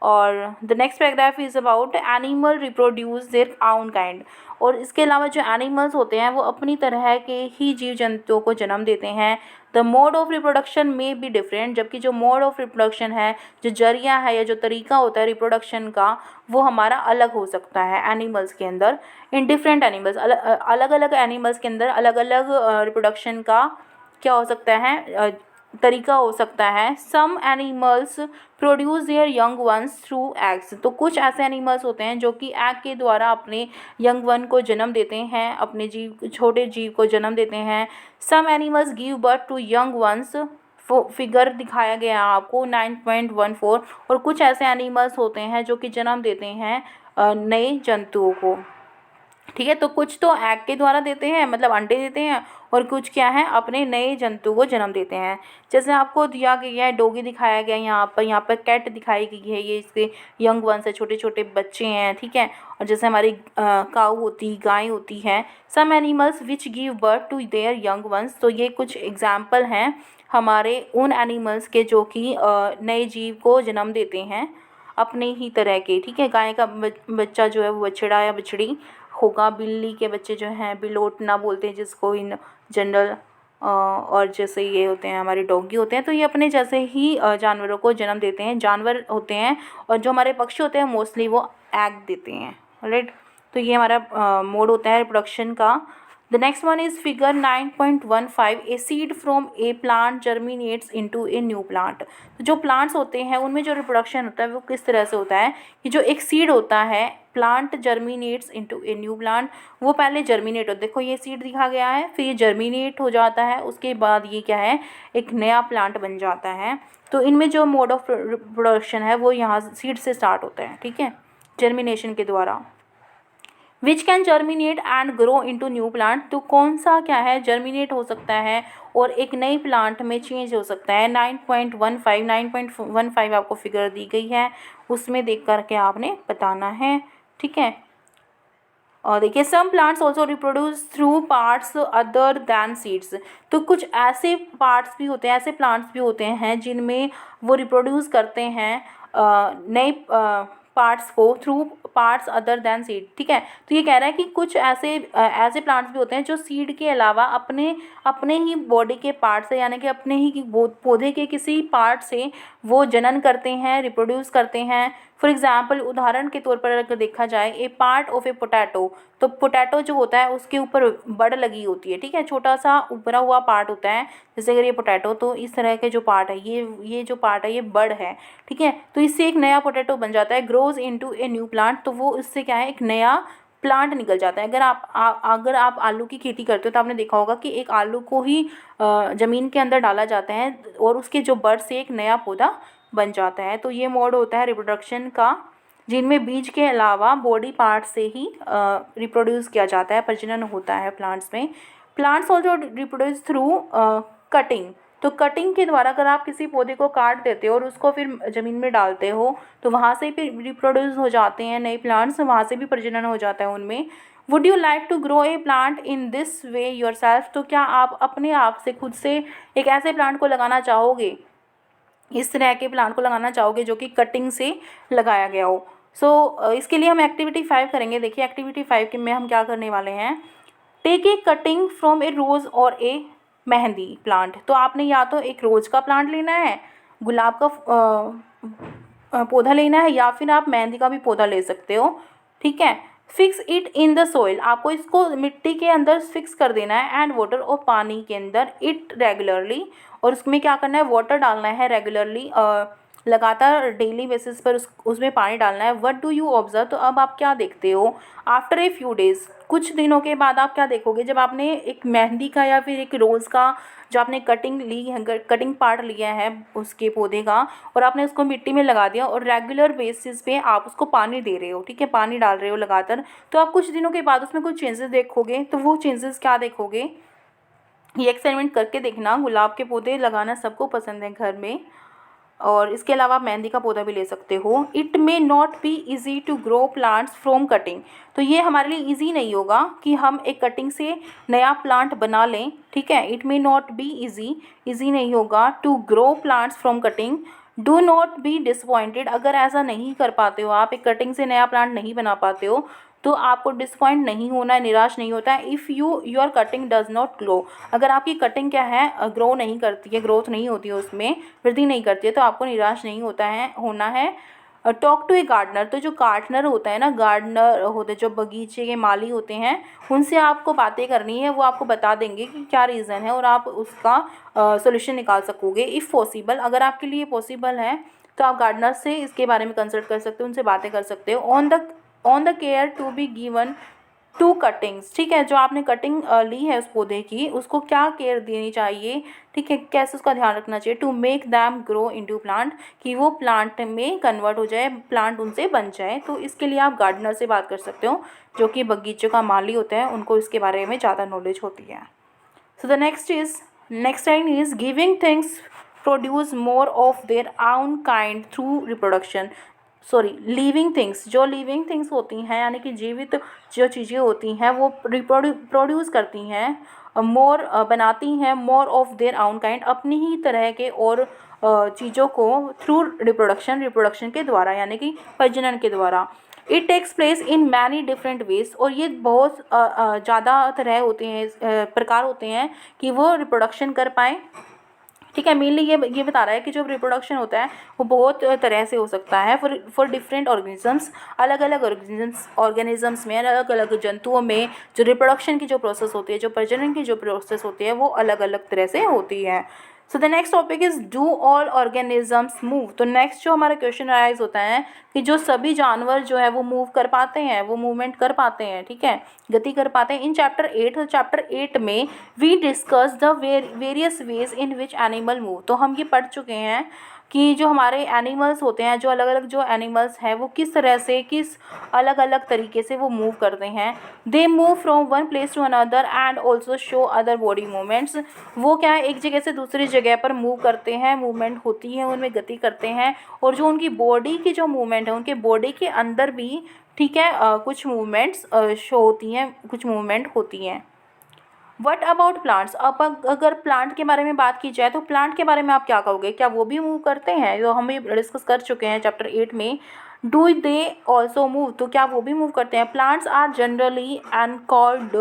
और the next paragraph is about animal reproduce their own kind. और इसके अलावा जो एनिमल्स होते हैं वो अपनी तरह के ही जीव जंतुओं को जन्म देते हैं। द मोड ऑफ रिप्रोडक्शन में बी डिफरेंट, जबकि जो मोड ऑफ रिप्रोडक्शन है, जो जरिया है या जो तरीका होता है रिप्रोडक्शन का, वो हमारा अलग हो सकता है एनिमल्स के अंदर। इन डिफरेंट एनिमल्स, अलग अलग एनिमल्स के अंदर अलग अलग रिप्रोडक्शन का क्या हो सकता है, तरीका हो सकता है। Some animals produce their young ones through eggs. तो कुछ ऐसे एनिमल्स होते हैं जो कि एग के द्वारा अपने यंग वन को जन्म देते हैं, अपने जीव, छोटे जीव को जन्म देते हैं। Some animals give birth to young ones, figure दिखाया गया है आपको 9.14। और कुछ ऐसे एनिमल्स होते हैं जो कि जन्म देते हैं नए जंतुओं को, ठीक है। तो कुछ तो एग के द्वारा देते हैं, मतलब अंडे देते हैं, और कुछ क्या है, अपने नए जंतु को जन्म देते हैं। जैसे आपको दिया गया है, डॉगी दिखाया गया है यहाँ पर कैट दिखाई गई है, ये इसके यंग वंस है, छोटे छोटे बच्चे हैं, ठीक है। और जैसे हमारी काऊ होती, गाय होती है। Some animals which give birth to their young ones. तो ये कुछ एग्जाम्पल हैं हमारे उन एनिमल्स के जो कि नए जीव को जन्म देते हैं अपने ही तरह के, ठीक है। गाय का बच्चा जो है वो बछड़ा या बछड़ी होगा, बिल्ली के बच्चे जो हैं बिलोटना बोलते हैं जिसको इन जनरल, और जैसे ये होते हैं हमारे डॉगी होते हैं, तो ये अपने जैसे ही जानवरों को जन्म देते हैं, जानवर होते हैं। और जो हमारे पक्षी होते हैं मोस्टली वो एग देते हैं, राइट। तो ये हमारा मोड होता है रिप्रोडक्शन का। The next one is figure 9.15 a seed from A plant germinates into a new plant. तो जो प्लांट्स होते हैं उनमें जो रिप्रोडक्शन होता है वो किस तरह से होता है कि जो एक सीड होता है, plant germinates into a new plant, वो पहले जर्मिनेट हो, देखो ये सीड दिखा गया है, फिर ये जर्मिनेट हो जाता है, उसके बाद ये क्या है, एक नया प्लांट बन जाता है। तो इनमें जो मोड ऑफ प्रोडक्शन है वो यहाँ सीड से स्टार्ट होता है, ठीक है, जर्मिनेशन के द्वारा। Which can germinate and grow into new plant. तो कौन सा क्या है, जर्मिनेट हो सकता है और एक नई प्लांट में चेंज हो सकता है। 9.15 आपको फिगर दी गई है, उसमें देख करके आपने बताना है, ठीक है। और देखिए some plants also reproduce through parts other than seeds. तो कुछ ऐसे पार्ट्स भी होते हैं, ऐसे प्लांट्स भी होते हैं जिनमें वो रिप्रोड्यूस करते हैं नए पार्ट्स को through parts other then seed, ठीक है। तो ये कह रहा है कि कुछ ऐसे प्लांट्स भी होते हैं जो सीड के अलावा अपने ही बॉडी के पार्ट से, यानी कि अपने ही पौधे के किसी पार्ट से वो जनन करते हैं, रिप्रोड्यूस करते हैं। फॉर एग्जाम्पल, उदाहरण के तौर पर अगर देखा जाए, ए पार्ट ऑफ ए पोटैटो। तो पोटैटो जो होता है उसके ऊपर बड़ लगी होती है, ठीक है, छोटा सा उभरा हुआ पार्ट होता है। जैसे अगर ये पोटैटो, तो इस तरह के जो पार्ट है, ये जो पार्ट है ये बड़ है, ठीक है। तो इससे एक नया पोटैटो बन जाता है, grows into a new plant. तो वो इससे क्या है, एक नया प्लांट निकल जाता है। अगर आप आलू की खेती करते हो तो आपने देखा होगा कि एक आलू को ही ज़मीन के अंदर डाला जाता है और उसके जो बड़ से एक नया पौधा बन जाता है। तो ये मोड होता है रिप्रोडक्शन का, जिनमें बीज के अलावा बॉडी पार्ट से ही रिप्रोड्यूस किया जाता है, प्रजनन होता है प्लांट्स में। Plants also reproduce through cutting. तो कटिंग के द्वारा अगर आप किसी पौधे को काट देते हो और उसको फिर ज़मीन में डालते हो तो वहाँ से फिर रिप्रोड्यूस हो जाते हैं नए प्लांट्स, वहाँ से भी प्रजनन हो जाता है उनमें। Would you like to grow a plant in this way yourself, तो क्या आप अपने आप से खुद से एक ऐसे प्लांट को लगाना चाहोगे, इस तरह के प्लांट को लगाना चाहोगे जो कि कटिंग से लगाया गया हो। इसके लिए हम एक्टिविटी 5 करेंगे। देखिए एक्टिविटी 5 के में हम क्या करने वाले हैं, टेक ए कटिंग फ्रॉम ए रोज़ और ए मेहंदी प्लांट। तो आपने या तो एक रोज़ का प्लांट लेना है, गुलाब का पौधा लेना है, या फिर आप मेहंदी का भी पौधा ले सकते हो, ठीक है। Fix it in the soil, आपको इसको मिट्टी के अंदर फिक्स कर देना है, एंड वाटर और पानी के अंदर इट रेगुलरली, और उसमें क्या करना है, वाटर डालना है रेगुलरली, लगातार डेली बेसिस पर उसमें पानी डालना है। व्हाट डू यू ऑब्जर्व, तो अब आप क्या देखते हो, आफ्टर ए फ्यू डेज़, कुछ दिनों के बाद आप क्या देखोगे, जब आपने एक मेहंदी का या फिर एक रोज़ का जो आपने कटिंग ली है, कटिंग पार्ट लिया है उसके पौधे का, और आपने उसको मिट्टी में लगा दिया और रेगुलर बेसिस पे आप उसको पानी दे रहे हो, ठीक है, पानी डाल रहे हो लगातार, तो आप कुछ दिनों के बाद उसमें कुछ चेंजेस देखोगे। तो वो चेंजेस क्या देखोगे, ये एक्सपेरिमेंट करके देखना। गुलाब के पौधे लगाना सबको पसंद है घर में, और इसके अलावा आप मेहंदी का पौधा भी ले सकते हो। It may not be easy to grow plants from cutting, तो ये हमारे लिए ईजी नहीं होगा कि हम एक कटिंग से नया प्लांट बना लें, ठीक है। It may not be easy नहीं होगा to grow plants from cutting. Do not be disappointed, अगर ऐसा नहीं कर पाते हो, आप एक कटिंग से नया प्लांट नहीं बना पाते हो, तो आपको डिसपॉइंट नहीं होना है, निराश नहीं होता है। If your cutting does not grow, अगर आपकी कटिंग क्या है, ग्रो नहीं करती है, ग्रोथ नहीं होती है, उसमें वृद्धि नहीं करती है, तो आपको निराश नहीं होना है। टॉक टू ए गार्डनर, तो जो गार्डनर होता है ना, गार्डनर होते जो बगीचे के माली होते हैं, उनसे आपको बातें करनी है, वो आपको बता देंगे कि क्या रीज़न है और आप उसका सोल्यूशन निकाल सकोगे। इफ़ पॉसिबल, अगर आपके लिए पॉसिबल है तो आप गार्डनर से इसके बारे में कंसल्ट कर सकते हो, उनसे बातें कर सकते हो। On the care to be given to cuttings, ठीक है, जो आपने कटिंग ली है उस पौधे की, उसको क्या केयर देनी चाहिए, ठीक है, कैसे उसका ध्यान रखना चाहिए। To make them grow into plant, कि वो प्लांट में कन्वर्ट हो जाए, प्लांट उनसे बन जाए। तो इसके लिए आप गार्डनर से बात कर सकते हो, जो कि बगीचे का माली होता है, उनको इसके बारे में ज़्यादा नॉलेज होती है। So the next time is giving things produce more of their own kind through reproduction. Living things, जो लिविंग थिंग्स होती हैं यानी कि जीवित जो चीज़ें होती हैं, वो प्रोड्यूस करती हैं, मोर बनाती हैं, मोर ऑफ देयर आउन काइंड, अपनी ही तरह के और चीज़ों को थ्रू रिप्रोडक्शन के द्वारा, यानी कि प्रजनन के द्वारा। It takes place in many different ways, और ये बहुत ज़्यादा तरह होते हैं, प्रकार होते हैं कि वो रिप्रोडक्शन कर पाएँ, ठीक है। मेनली ये बता रहा है कि जो रिप्रोडक्शन होता है वो बहुत तरह से हो सकता है फॉर डिफरेंट ऑर्गेनिजम्स, अलग अलग ऑर्गेनिजम्स में, अलग अलग जंतुओं में जो रिप्रोडक्शन की जो प्रोसेस होती है, जो प्रजनन की जो प्रोसेस होती है, वो अलग अलग तरह से होती है। So the next topic is do all organisms move. तो नेक्स्ट जो हमारा क्वेश्चन राइज होता है कि जो सभी जानवर जो है वो मूव कर पाते हैं, वो मूवमेंट कर पाते हैं, ठीक है, गति कर पाते हैं। इन चैप्टर 8 में we discuss the various ways in which animal move. तो हम ये पढ़ चुके हैं कि जो हमारे एनिमल्स होते हैं, जो अलग अलग जो एनिमल्स हैं, वो किस तरह से, किस अलग अलग तरीके से वो मूव करते हैं। They move from one place to another and also show other body movements. वो क्या है, एक जगह से दूसरी जगह पर मूव करते हैं, मूवमेंट होती है, उनमें गति करते हैं, और जो उनकी बॉडी की जो मूवमेंट है, उनके बॉडी के अंदर भी, ठीक है, कुछ मूवमेंट्स शो होती हैं, कुछ मूवमेंट होती हैं। वट अबाउट प्लांट्स, अब अगर प्लांट के बारे में बात की जाए तो प्लांट के बारे में आप क्या कहोगे, क्या वो भी मूव करते हैं, जो हम ये डिस्कस कर चुके हैं चैप्टर 8 में। डू दे ऑल्सो मूव, तो क्या वो भी मूव करते हैं। Plants are generally anchored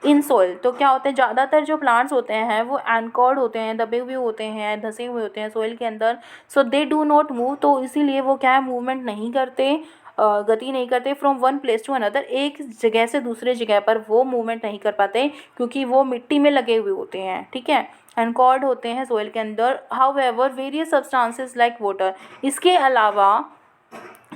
in soil, तो क्या होते हैं, ज़्यादातर जो प्लांट्स होते हैं वो एनकॉर्ड होते हैं, दबे हुए होते हैं, धंसे हुए होते हैं सॉइल के अंदर। सो दे डू नॉट मूव, तो इसीलिए वो क्या है, मूवमेंट नहीं करते, गति नहीं करते। From one place to another, एक जगह से दूसरे जगह पर वो मूवमेंट नहीं कर पाते, क्योंकि वो मिट्टी में लगे हुए होते हैं, ठीक है, एनकॉर्ड होते हैं सॉइल के अंदर। However various substances like water, इसके अलावा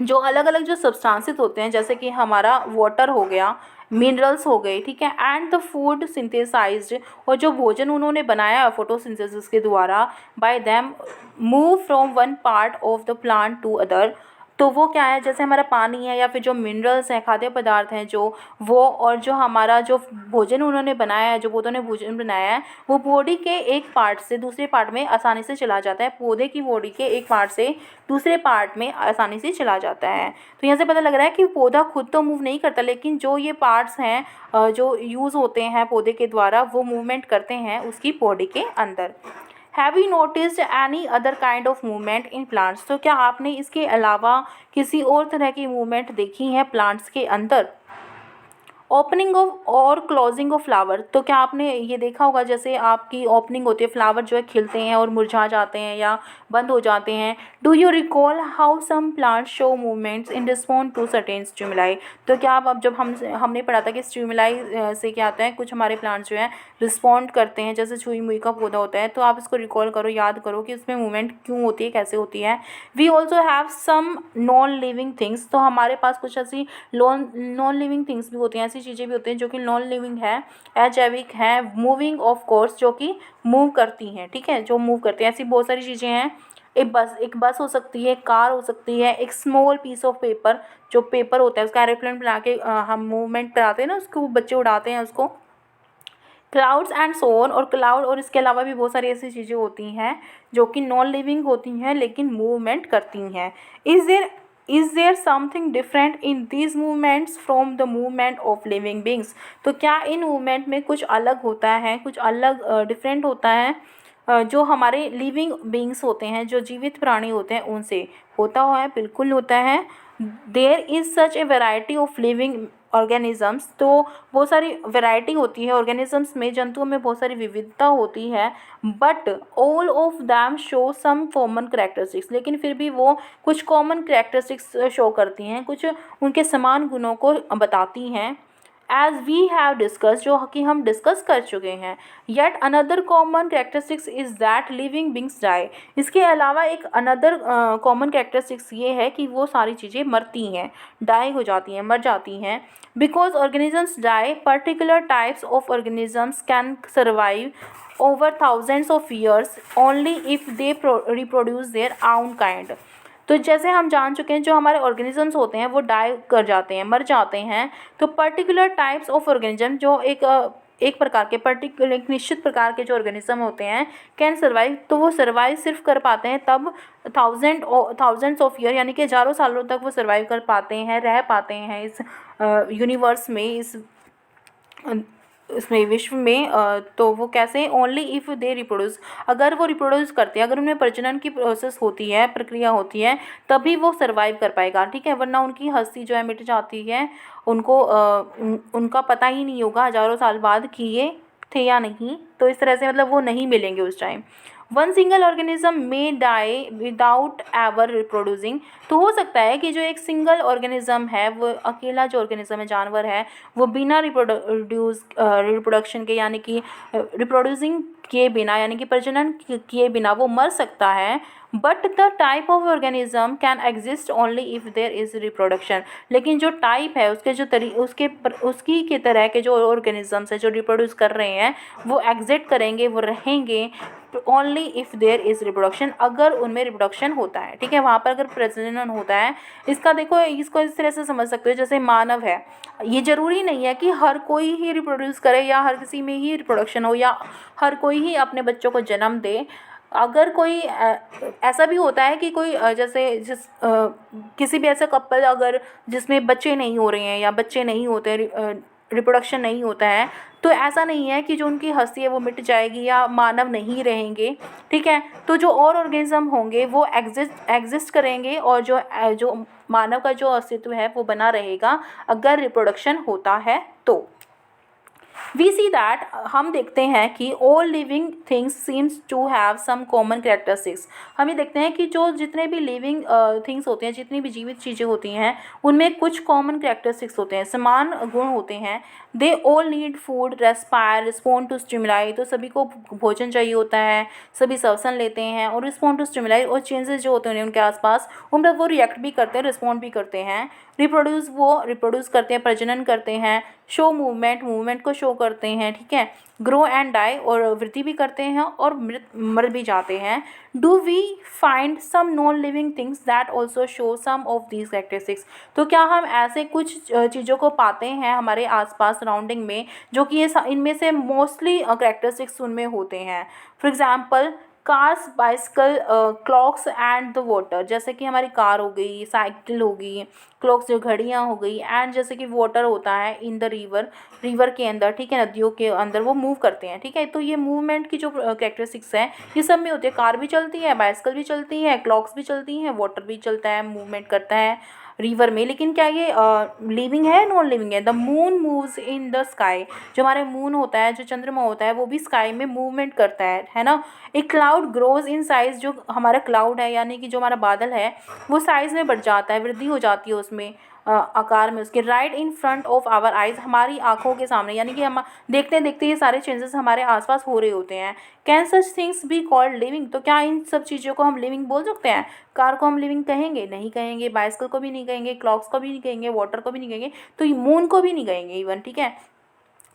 जो अलग अलग जो सब्सटेंसेस होते हैं, जैसे कि हमारा वाटर हो गया, मिनरल्स हो गए, ठीक है, एंड द फूड सिंथेसाइज्ड, और जो भोजन उन्होंने बनाया फोटोसिंथेसिस के द्वारा, by them move from one part of the plant to other, तो वो क्या है, जैसे हमारा पानी है या फिर जो मिनरल्स हैं, खाद्य पदार्थ हैं जो, वो और जो हमारा जो भोजन उन्होंने बनाया है, जो पौधों ने भोजन बनाया है, वो बॉडी के एक पार्ट से दूसरे पार्ट में आसानी से चला जाता है। पौधे की बॉडी के एक पार्ट से दूसरे पार्ट में आसानी से चला जाता है। तो यहाँ से पता लग रहा है कि पौधा खुद तो मूव नहीं करता, लेकिन जो ये पार्ट्स हैं जो यूज़ होते हैं पौधे के द्वारा, वो मूवमेंट करते हैं उसकी बॉडी के अंदर। Have you noticed any other kind of movement in plants? तो क्या आपने इसके अलावा किसी और तरह की मूवमेंट देखी है प्लांट्स के अंदर? ओपनिंग ऑफ और क्लोजिंग ऑफ फ्लावर, तो क्या आपने ये देखा होगा, जैसे आपकी ओपनिंग होती है, फ्लावर जो है खिलते हैं और मुरझा जाते हैं या बंद हो जाते हैं। Do you recall how some plants show movements in response to certain stimuli? तो क्या आप, अब जब हमने पढ़ा था कि स्टिमुलाई से क्या आता है, कुछ हमारे प्लांट्स जो है रिस्पॉन्ड करते हैं, जैसे छुई मुई का पौधा होता है, तो आप इसको रिकॉल करो, याद करो कि उसमें मूवमेंट क्यों होती है, कैसे होती है। We also have some non living things, तो हमारे पास कुछ ऐसी नॉन लिविंग थिंग्स भी होती हैं, ऐसी चीज़ें भी होती हैं जो कि नॉन लिविंग है, अजैविक है, मूविंग ऑफ कोर्स, जो कि मूव करती हैं, ठीक है, जो मूव करती हैं। ऐसी बहुत सारी चीज़ें हैं। एक बस हो सकती है, कार हो सकती है, एक स्मॉल पीस ऑफ पेपर, जो पेपर होता है उसका एरोप्लेन बना के हम मूवमेंट कराते हैं ना, उसको बच्चे उड़ाते हैं उसको। क्लाउड्स एंड सोन, और क्लाउड और इसके अलावा भी बहुत सारी ऐसी चीज़ें होती हैं जो कि नॉन लिविंग होती हैं लेकिन मूवमेंट करती हैं। Is there something different in these movements from the movement of living beings? तो क्या इन मूवमेंट में कुछ अलग होता है, कुछ अलग डिफरेंट होता है जो हमारे लिविंग बींग्स होते हैं, जो जीवित प्राणी होते हैं, उनसे? होता है, बिल्कुल होता है। There is such a variety of living organisms, तो बहुत सारी वैरायटी होती है ऑर्गेनिजम्स में, जंतुओं में बहुत सारी विविधता होती है। But all of them show some common characteristics, लेकिन फिर भी वो कुछ कॉमन करेक्टरिस्टिक्स शो करती हैं, कुछ उनके समान गुणों को बताती हैं। एज वी हैव डिस्कस, जो कि हम डिस्कस कर चुके हैं। Yet another common characteristics is that living beings die, इसके अलावा एक अनदर कॉमन करेक्टरिस्टिक्स ये है कि वो सारी चीज़ें मरती हैं, डाई हो जाती हैं, मर जाती हैं। Because organisms die, particular types of organisms can survive over thousands of years only if they reproduce their own kind। तो जैसे हम जान चुके हैं, जो हमारे ऑर्गेनिजम्स होते हैं वो डाई कर जाते हैं, मर जाते हैं। तो पर्टिकुलर टाइप्स ऑफ ऑर्गेनिज्म, जो एक प्रकार के पर्टिकुलर एक निश्चित प्रकार के जो ऑर्गेनिज्म होते हैं, कैन सर्वाइव, तो वो सर्वाइव सिर्फ कर पाते हैं तब थाउजेंड्स ऑफ ईयर, यानी कि हज़ारों सालों तक वो सर्वाइव कर पाते हैं, रह पाते हैं इस यूनिवर्स में, इसमें विश्व में। तो वो कैसे? ओनली इफ़ दे रिप्रोड्यूस, अगर वो रिप्रोड्यूस करते हैं, अगर उनमें प्रजनन की प्रोसेस होती है, प्रक्रिया होती है, तभी वो सर्वाइव कर पाएगा, ठीक है, वरना उनकी हस्ती जो है मिट जाती है, उनको उनका पता ही नहीं होगा हज़ारों साल बाद कि ये थे या नहीं। तो इस तरह से मतलब वो नहीं मिलेंगे उस time. One single organism may die without ever reproducing, तो हो सकता है कि जो एक सिंगल ऑर्गेनिज्म है, वो अकेला जो ऑर्गेनिज्म है, जानवर है, वो बिना रिप्रोडक्शन के, यानी कि रिप्रोड्यूसिंग किए बिना, यानी कि प्रजनन किए बिना वो मर सकता है। But the type of organism can exist only if there is reproduction, लेकिन जो टाइप है उसके जो उसकी के तरह के जो ऑर्गेनिजम्स है जो रिप्रोड्यूस कर रहे हैं, वो एग्जिस्ट करेंगे, वो रहेंगे only if there is reproduction, अगर उनमें रिप्रोडक्शन होता है, ठीक है, वहाँ पर अगर प्रजनन होता है। इसका देखो, इसको इस तरह से समझ सकते हो, जैसे मानव है, ये ज़रूरी नहीं है कि हर कोई ही रिप्रोड्यूस करे या हर किसी में ही रिप्रोडक्शन हो या हर कोई ही अपने बच्चों को जन्म दे। अगर कोई ऐसा भी होता है कि कोई किसी भी ऐसा कपल अगर जिसमें बच्चे नहीं हो रहे हैं या बच्चे नहीं होते, रिप्रोडक्शन नहीं होता है, तो ऐसा नहीं है कि जो उनकी हस्ती है वो मिट जाएगी या मानव नहीं रहेंगे, ठीक है। तो जो और ऑर्गेनिज्म होंगे वो एग्जिस्ट करेंगे, और जो मानव का जो अस्तित्व है वो बना रहेगा अगर रिप्रोडक्शन होता है तो। वी सी दैट, हम देखते हैं कि all living things seems to have some common characteristics, हम ये देखते हैं कि जो जितने भी लिविंग थिंग्स होते हैं, जितनी भी जीवित चीज़ें होती हैं, उनमें कुछ कॉमन कैरेक्टरिस्टिक्स होते हैं, समान गुण होते हैं। They all need food, respire, respond to stimuli, तो सभी को भोजन चाहिए होता है, सभी श्वसन लेते हैं, और रिस्पॉन्ड टू स्टिमुलाई, और चेंजेस जो होते हैं उनके आसपास, उन पर वो रिएक्ट भी करते हैं, रिस्पॉन्ड भी करते हैं। रिप्रोड्यूस, वो रिप्रोड्यूस करते हैं, प्रजनन करते हैं। शो मूवमेंट, मूवमेंट को शो करते हैं, ठीक है, ग्रो एंड डाई, और वृद्धि भी करते हैं और मर भी जाते हैं। Do we find some non living things that also show some of these characteristics, तो क्या हम ऐसे कुछ चीज़ों को पाते हैं हमारे आसपास सराउंडिंग में जो कि ये इनमें से मोस्टली कैरेक्टरिस्टिक्स उनमें होते हैं। For example cars, bicycle, clocks and the water, जैसे कि हमारी कार हो गई, साइकिल हो गई, क्लॉक्स जो घड़ियाँ हो गई, एंड जैसे कि वाटर होता है इन द रिवर के अंदर, ठीक है, नदियों के अंदर वो मूव करते हैं, ठीक है। तो ये मूवमेंट की जो कैरेक्टरिस्टिक्स हैं ये सब में होती है। कार भी चलती है, बाइसिकल भी चलती है, क्लॉक्स भी चलती हैं, वाटर भी चलता है, मूवमेंट करता है रिवर में। लेकिन क्या ये लिविंग है, नॉन लिविंग है? The moon moves in the sky, जो हमारे मून होता है, जो चंद्रमा होता है, वो भी स्काई में मूवमेंट करता है ना। एक क्लाउड ग्रोज इन साइज, जो हमारा क्लाउड है यानी कि जो हमारा बादल है वो साइज में बढ़ जाता है, वृद्धि हो जाती है उसमें, आकार में उसके, right in front of our eyes, हमारी आंखों के सामने, यानी कि हम देखते देखते ये सारे चेंजेस हमारे आसपास हो रहे होते हैं। Can such things B called living, तो क्या इन सब चीज़ों को हम लिविंग बोल सकते हैं? कार को हम लिविंग कहेंगे? नहीं कहेंगे। बाइसिकल को भी नहीं कहेंगे, क्लॉक्स को भी नहीं कहेंगे, वाटर को भी नहीं कहेंगे, तो मून को भी नहीं कहेंगे इवन, ठीक है।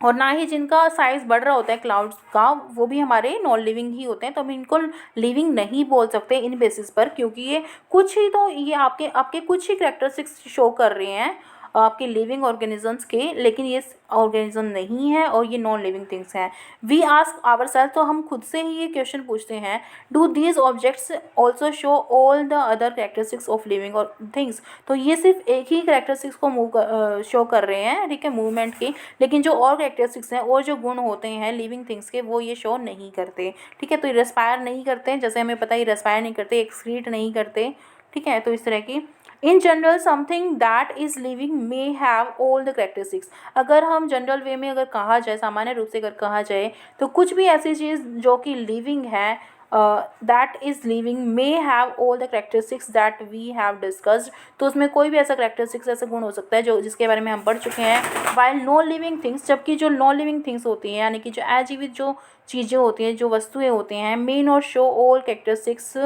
और ना ही जिनका साइज़ बढ़ रहा होता है क्लाउड्स का, वो भी हमारे नॉन लिविंग ही होते हैं। तो हम इनको लिविंग नहीं बोल सकते इन बेसिस पर, क्योंकि ये कुछ ही, तो ये आपके आपके कुछ ही कैरेक्टरिस्टिक्स शो कर रहे हैं आपके लिविंग ऑर्गेनिजम्स के, लेकिन ये ऑर्गेनिज्म नहीं है और ये नॉन लिविंग थिंग्स हैं। वी आस्क आवरसेल्फ, तो हम खुद से ही ये क्वेश्चन पूछते हैं, do these objects also show all the other characteristics of living और थिंग्स, तो ये सिर्फ एक ही कैरेक्टरिस्टिक्स को शो कर रहे हैं, ठीक है, मूवमेंट की, लेकिन जो और कैरेक्टरिस्टिक्स हैं और जो गुण होते हैं लिविंग थिंग्स के वो ये शो नहीं करते, ठीक है। तो ये रेस्पायर नहीं करते हैं, जैसे हमें पता है, रेस्पायर नहीं करते, एक्सक्रीट नहीं करते, ठीक है। तो इस तरह की, in general something that is living may have all the characteristics, अगर हम जनरल वे में अगर कहा जाए, सामान्य रूप से अगर कहा जाए, तो कुछ भी ऐसी चीज़ जो कि लिविंग है, that is living may have all the characteristics that we have discussed, तो उसमें कोई भी ऐसा कैरेक्टरिस्टिक्स, ऐसा गुण हो सकता है जो जिसके बारे में हम पढ़ चुके हैं। वाइल नॉन लिविंग थिंग्स, जबकि जो नॉन लिविंग थिंग्स होती हैं, यानी कि जो अजीवित जो चीज़ें होती हैं, जो वस्तुएं होती हैं, may not show all characteristics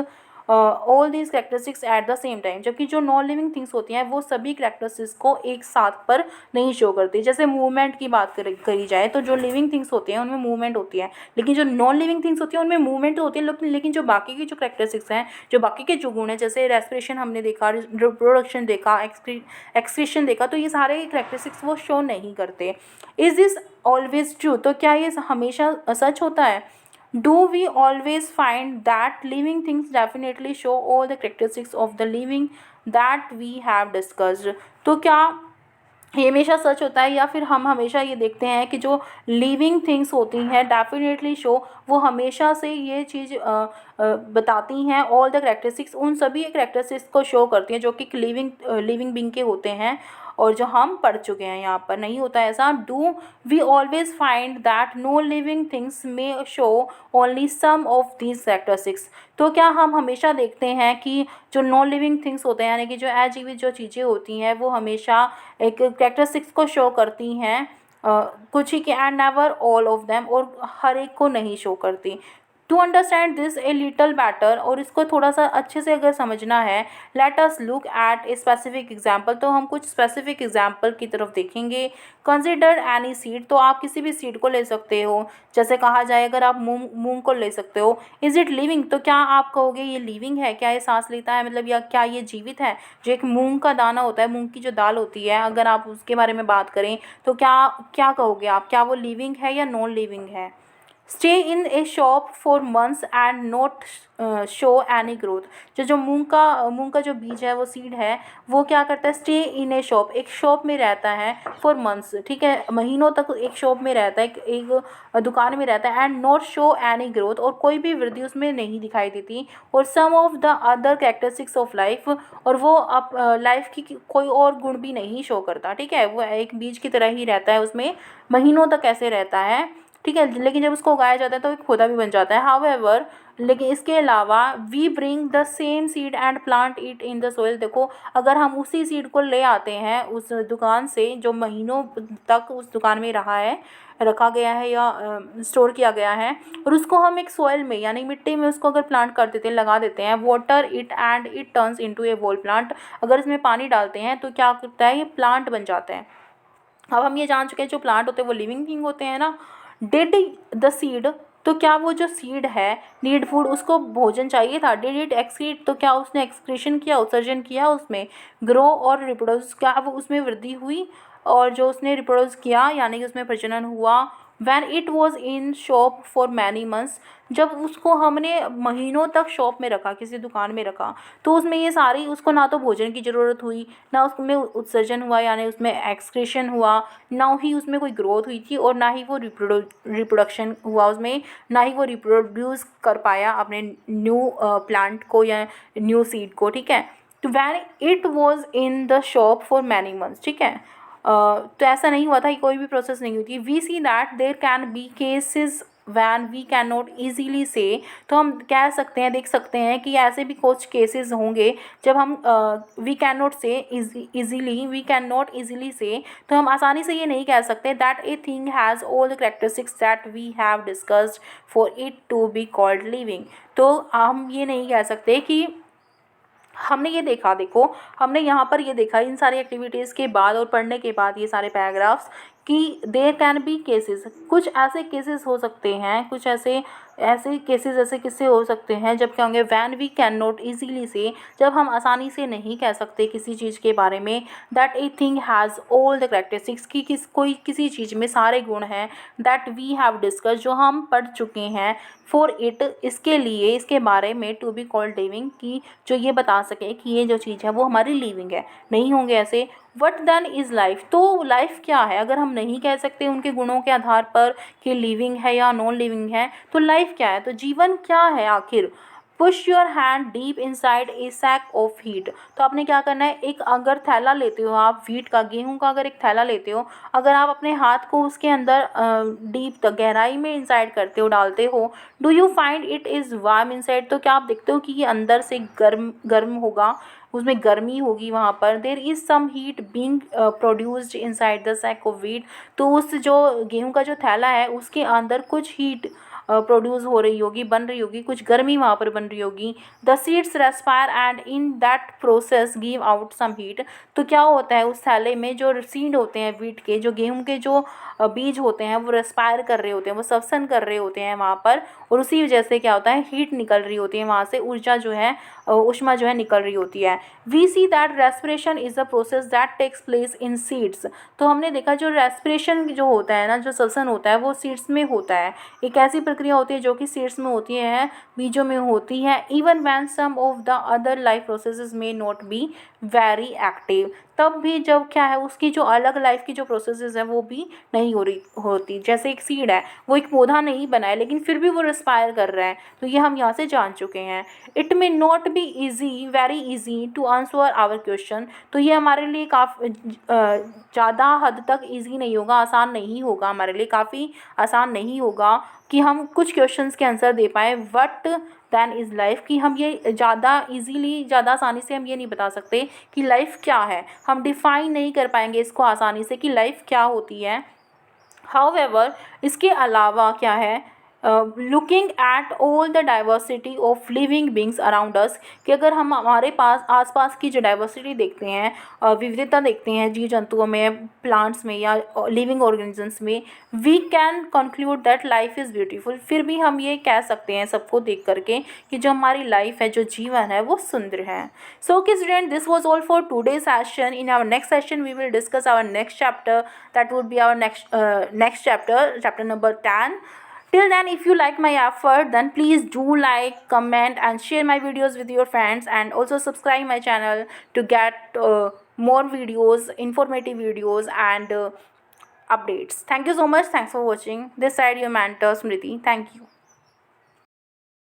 all these characteristics at the same time, जबकि जो नॉन लिविंग थिंग्स होती हैं वो सभी कैरेक्टरिस्टिक्स को एक साथ पर नहीं शो करती। जैसे मूवमेंट की बात करी जाए, तो जो लिविंग थिंग्स होती हैं उनमें मूवमेंट होती है, लेकिन जो नॉन लिविंग थिंग्स होती हैं उनमें मूवमेंट तो होती है, लेकिन जो बाकी की जो कैरेक्टरिस्टिक्स हैं, जो बाकी के जो गुण हैं, जैसे रेस्पिरेशन हमने देखा, रिप्रोडक्शन देखा, एक्सक्रीशन देखा, तो ये सारे कैरेक्टरिस्टिक्स वो शो नहीं करते। इज़ दिस ऑलवेज ट्रू, तो क्या ये हमेशा सच होता है? Do we always find that living things definitely show all the characteristics of the living that we have discussed? तो क्या ये हमेशा सच होता है, या फिर हम हमेशा ये देखते हैं कि जो लिविंग थिंग्स होती हैं डेफिनेटली शो, वो हमेशा से ये चीज़ बताती हैं ऑल द कैरेक्टरिस्टिक्स, उन सभी कैरेक्टरिस्टिक्स को शो करती हैं जो कि लिविंग बीइंग के होते हैं और जो हम पढ़ चुके हैं। यहाँ पर नहीं होता ऐसा। Do we always find that no living things में show only some of these characteristics, तो क्या हम हमेशा देखते हैं कि जो नॉन लिविंग थिंग्स होते हैं, यानी कि जो अजीवित जो चीज़ें होती हैं, वो हमेशा एक कैरेक्टरिस्टिक्स को शो करती हैं, कुछ ही के, and never all of them, और हर एक को नहीं शो करती। To understand this a little better, और इसको थोड़ा सा अच्छे से अगर समझना है, let us look at a specific example, तो हम कुछ स्पेसिफिक एग्जाम्पल की तरफ देखेंगे। कंसिडर एनी सीड, तो आप किसी भी सीड को ले सकते हो, जैसे कहा जाए अगर आप मूंग को ले सकते हो। इज़ इट लिविंग, तो क्या आप कहोगे ये लिविंग है, क्या ये सांस लेता है, मतलब, या क्या ये जीवित है? जो एक मूंग का दाना होता है, मूंग की जो दाल होती है, अगर आप उसके बारे में बात करें तो क्या क्या कहोगे आप, क्या वो लिविंग है या नॉन लिविंग है? Stay in A shop for months and not show any growth, जो मूंग का जो बीज है, वो सीड है, वो क्या करता है, स्टे इन ए शॉप, एक शॉप में रहता है, फॉर मंथ्स, ठीक है, महीनों तक एक शॉप में रहता है, एक दुकान में रहता है, and not show any growth, और कोई भी वृद्धि उसमें नहीं दिखाई देती, और some of the other characteristics of life, और वो अब लाइफ की कोई और गुण भी नहीं शो करता, ठीक है, वो एक बीज की तरह ही रहता है, उसमें महीनों तक ऐसे रहता है, ठीक है, लेकिन जब उसको उगाया जाता है तो एक पौधा भी बन जाता है। हाउएवर, लेकिन इसके अलावा, we bring the same seed and plant it in the soil, देखो अगर हम उसी सीड को ले आते हैं उस दुकान से, जो महीनों तक उस दुकान में रखा गया है या स्टोर किया गया है, और उसको हम एक सॉइल में यानी मिट्टी में उसको अगर प्लांट कर देते हैं, लगा देते हैं, water it and it turns into a whole plant, अगर इसमें पानी डालते हैं तो क्या करता है, ये प्लांट बन जाता है। अब हम ये जान चुके हैं जो प्लांट होते हैं वो लिविंग थिंग होते हैं ना। डिड द सीड, तो क्या वो जो सीड है नीड फूड, उसको भोजन चाहिए था। डिड इट एक्सक्रीट, तो क्या उसने एक्सक्रीशन किया, उत्सर्जन किया उसमें। ग्रो और रिप्रोड्यूस, क्या वो उसमें वृद्धि हुई और जो उसने रिप्रोड्यूस किया यानी कि उसमें प्रजनन हुआ। When it was in shop for many months, जब उसको हमने महीनों तक शॉप में रखा, किसी दुकान में रखा, तो उसमें ये सारी, उसको ना तो भोजन की ज़रूरत हुई, ना उसमें उत्सर्जन हुआ यानी उसमें एक्सक्रीशन हुआ, ना ही उसमें कोई ग्रोथ हुई थी और ना ही वो रिप्रोडक्शन हुआ उसमें, ना ही वो रिप्रोड्यूस कर पाया अपने न्यू प्लांट को या न्यू सीड को। ठीक है, तो when it was in the shop for many months. ठीक है, तो ऐसा नहीं हुआ था कि कोई भी प्रोसेस नहीं हुई थी। We see that there can be cases when we can not easily say, तो हम कह सकते हैं, देख सकते हैं कि ऐसे भी कुछ केसेस होंगे जब हम we can not say easily, we can not easily say, तो हम आसानी से ये नहीं कह सकते that a thing has all the characteristics that we have discussed for it to be called living. तो हम ये नहीं कह सकते कि हमने ये देखा, देखो हमने यहाँ पर ये देखा इन सारी एक्टिविटीज़ के बाद और पढ़ने के बाद ये सारे पैराग्राफ्स कि देयर कैन बी केसेस, कुछ ऐसे केसेस हो सकते हैं, कुछ ऐसे केसेस ऐसे किस्से हो सकते हैं जब क्या होंगे, when we can not easily say, जब हम आसानी से नहीं कह सकते किसी चीज़ के बारे में that a thing has all the characteristics, की कोई किसी चीज़ में सारे गुण हैं दैट वी हैव डिस्कस, जो हम पढ़ चुके हैं, फॉर इट, इसके लिए, इसके बारे में, टू बी कॉल्ड लिविंग, की जो ये बता सके कि ये जो चीज़ है वो हमारी लिविंग है। नहीं होंगे ऐसे। वट देन इज़ लाइफ, तो लाइफ क्या है अगर हम नहीं कह सकते उनके गुणों के आधार पर कि लिविंग है या नॉन लिविंग है, तो लाइफ क्या है, तो जीवन क्या है आखिर। Push your hand deep inside a sack of heat, तो आपने क्या करना है, एक अगर थैला लेते हो आप वीट का, गेहूं का अगर एक थैला लेते हो, अगर आप अपने हाथ को उसके अंदर डीप तक गहराई में इनसाइड करते हो, डालते हो, do you find it is warm inside, तो क्या आप देखते हो कि ये अंदर से गर्म गर्म होगा, उसमें गर्मी होगी वहाँ पर। There is some heat being produced inside the sack of wheat, तो उस जो गेहूं का जो थैला है उसके अंदर कुछ हीट प्रोड्यूस हो रही होगी, बन रही होगी, कुछ गर्मी वहाँ पर बन रही होगी। The seeds respire and in that process give out some heat, तो क्या होता है उस थैले में जो सीड होते हैं वीट के, जो गेहूं के जो बीज होते हैं वो रेस्पायर कर रहे होते हैं, वो श्वसन कर रहे होते हैं वहाँ पर, और उसी वजह से क्या होता है, हीट निकल रही होती है वहाँ से, ऊर्जा जो है, ऊष्मा जो है निकल रही होती है। We see that respiration is a process that takes place in seeds, तो हमने देखा जो रेस्पिरेशन जो होता है ना, जो श्वसन होता है वो सीड्स में होता है, एक ऐसी प्रक्रिया होती है जो कि सीड्स में होती है, बीजों में होती है। Even when some of the other life processes may not be very active, तब भी जब क्या है उसकी जो अलग लाइफ की जो प्रोसेसेस है वो भी नहीं हो रही होती, जैसे एक सीड है वो एक पौधा नहीं बना है लेकिन फिर भी वो रिस्पायर कर रहा है, तो ये हम यहाँ से जान चुके हैं। It may not be easy, very easy to answer our question, तो ये हमारे लिए काफ़ी ज़्यादा हद तक ईजी नहीं होगा, आसान नहीं होगा, हमारे लिए काफ़ी आसान नहीं होगा कि हम कुछ क्वेश्चंस के आंसर दे पाएँ। वट दैन इज़ लाइफ, कि हम ये ज़्यादा इजीली, ज़्यादा आसानी से हम ये नहीं बता सकते कि लाइफ क्या है, हम डिफ़ाइन नहीं कर पाएंगे इसको आसानी से कि लाइफ क्या होती है। हाउएवर, इसके अलावा क्या है, looking at all the diversity of living beings around us, कि अगर हम हमारे पास आसपास की जो डाइवर्सिटी देखते हैं, विविधता देखते हैं जीव जंतुओं में, प्लांट्स में या लिविंग ऑर्गेनिजम्स में, we can conclude that life is beautiful, फिर भी हम ये कह सकते हैं सबको देख करके कि जो हमारी लाइफ है, जो जीवन है वो सुंदर है। So okay student, this was all for today session. In our next session we will discuss our next chapter, that would be our next chapter number 10. Till then, if you like my effort, then please do like, comment and share my videos with your friends, and also subscribe my channel to get more videos, informative videos and updates. Thank you so much. Thanks for watching. This side your mentor Smriti. Thank you.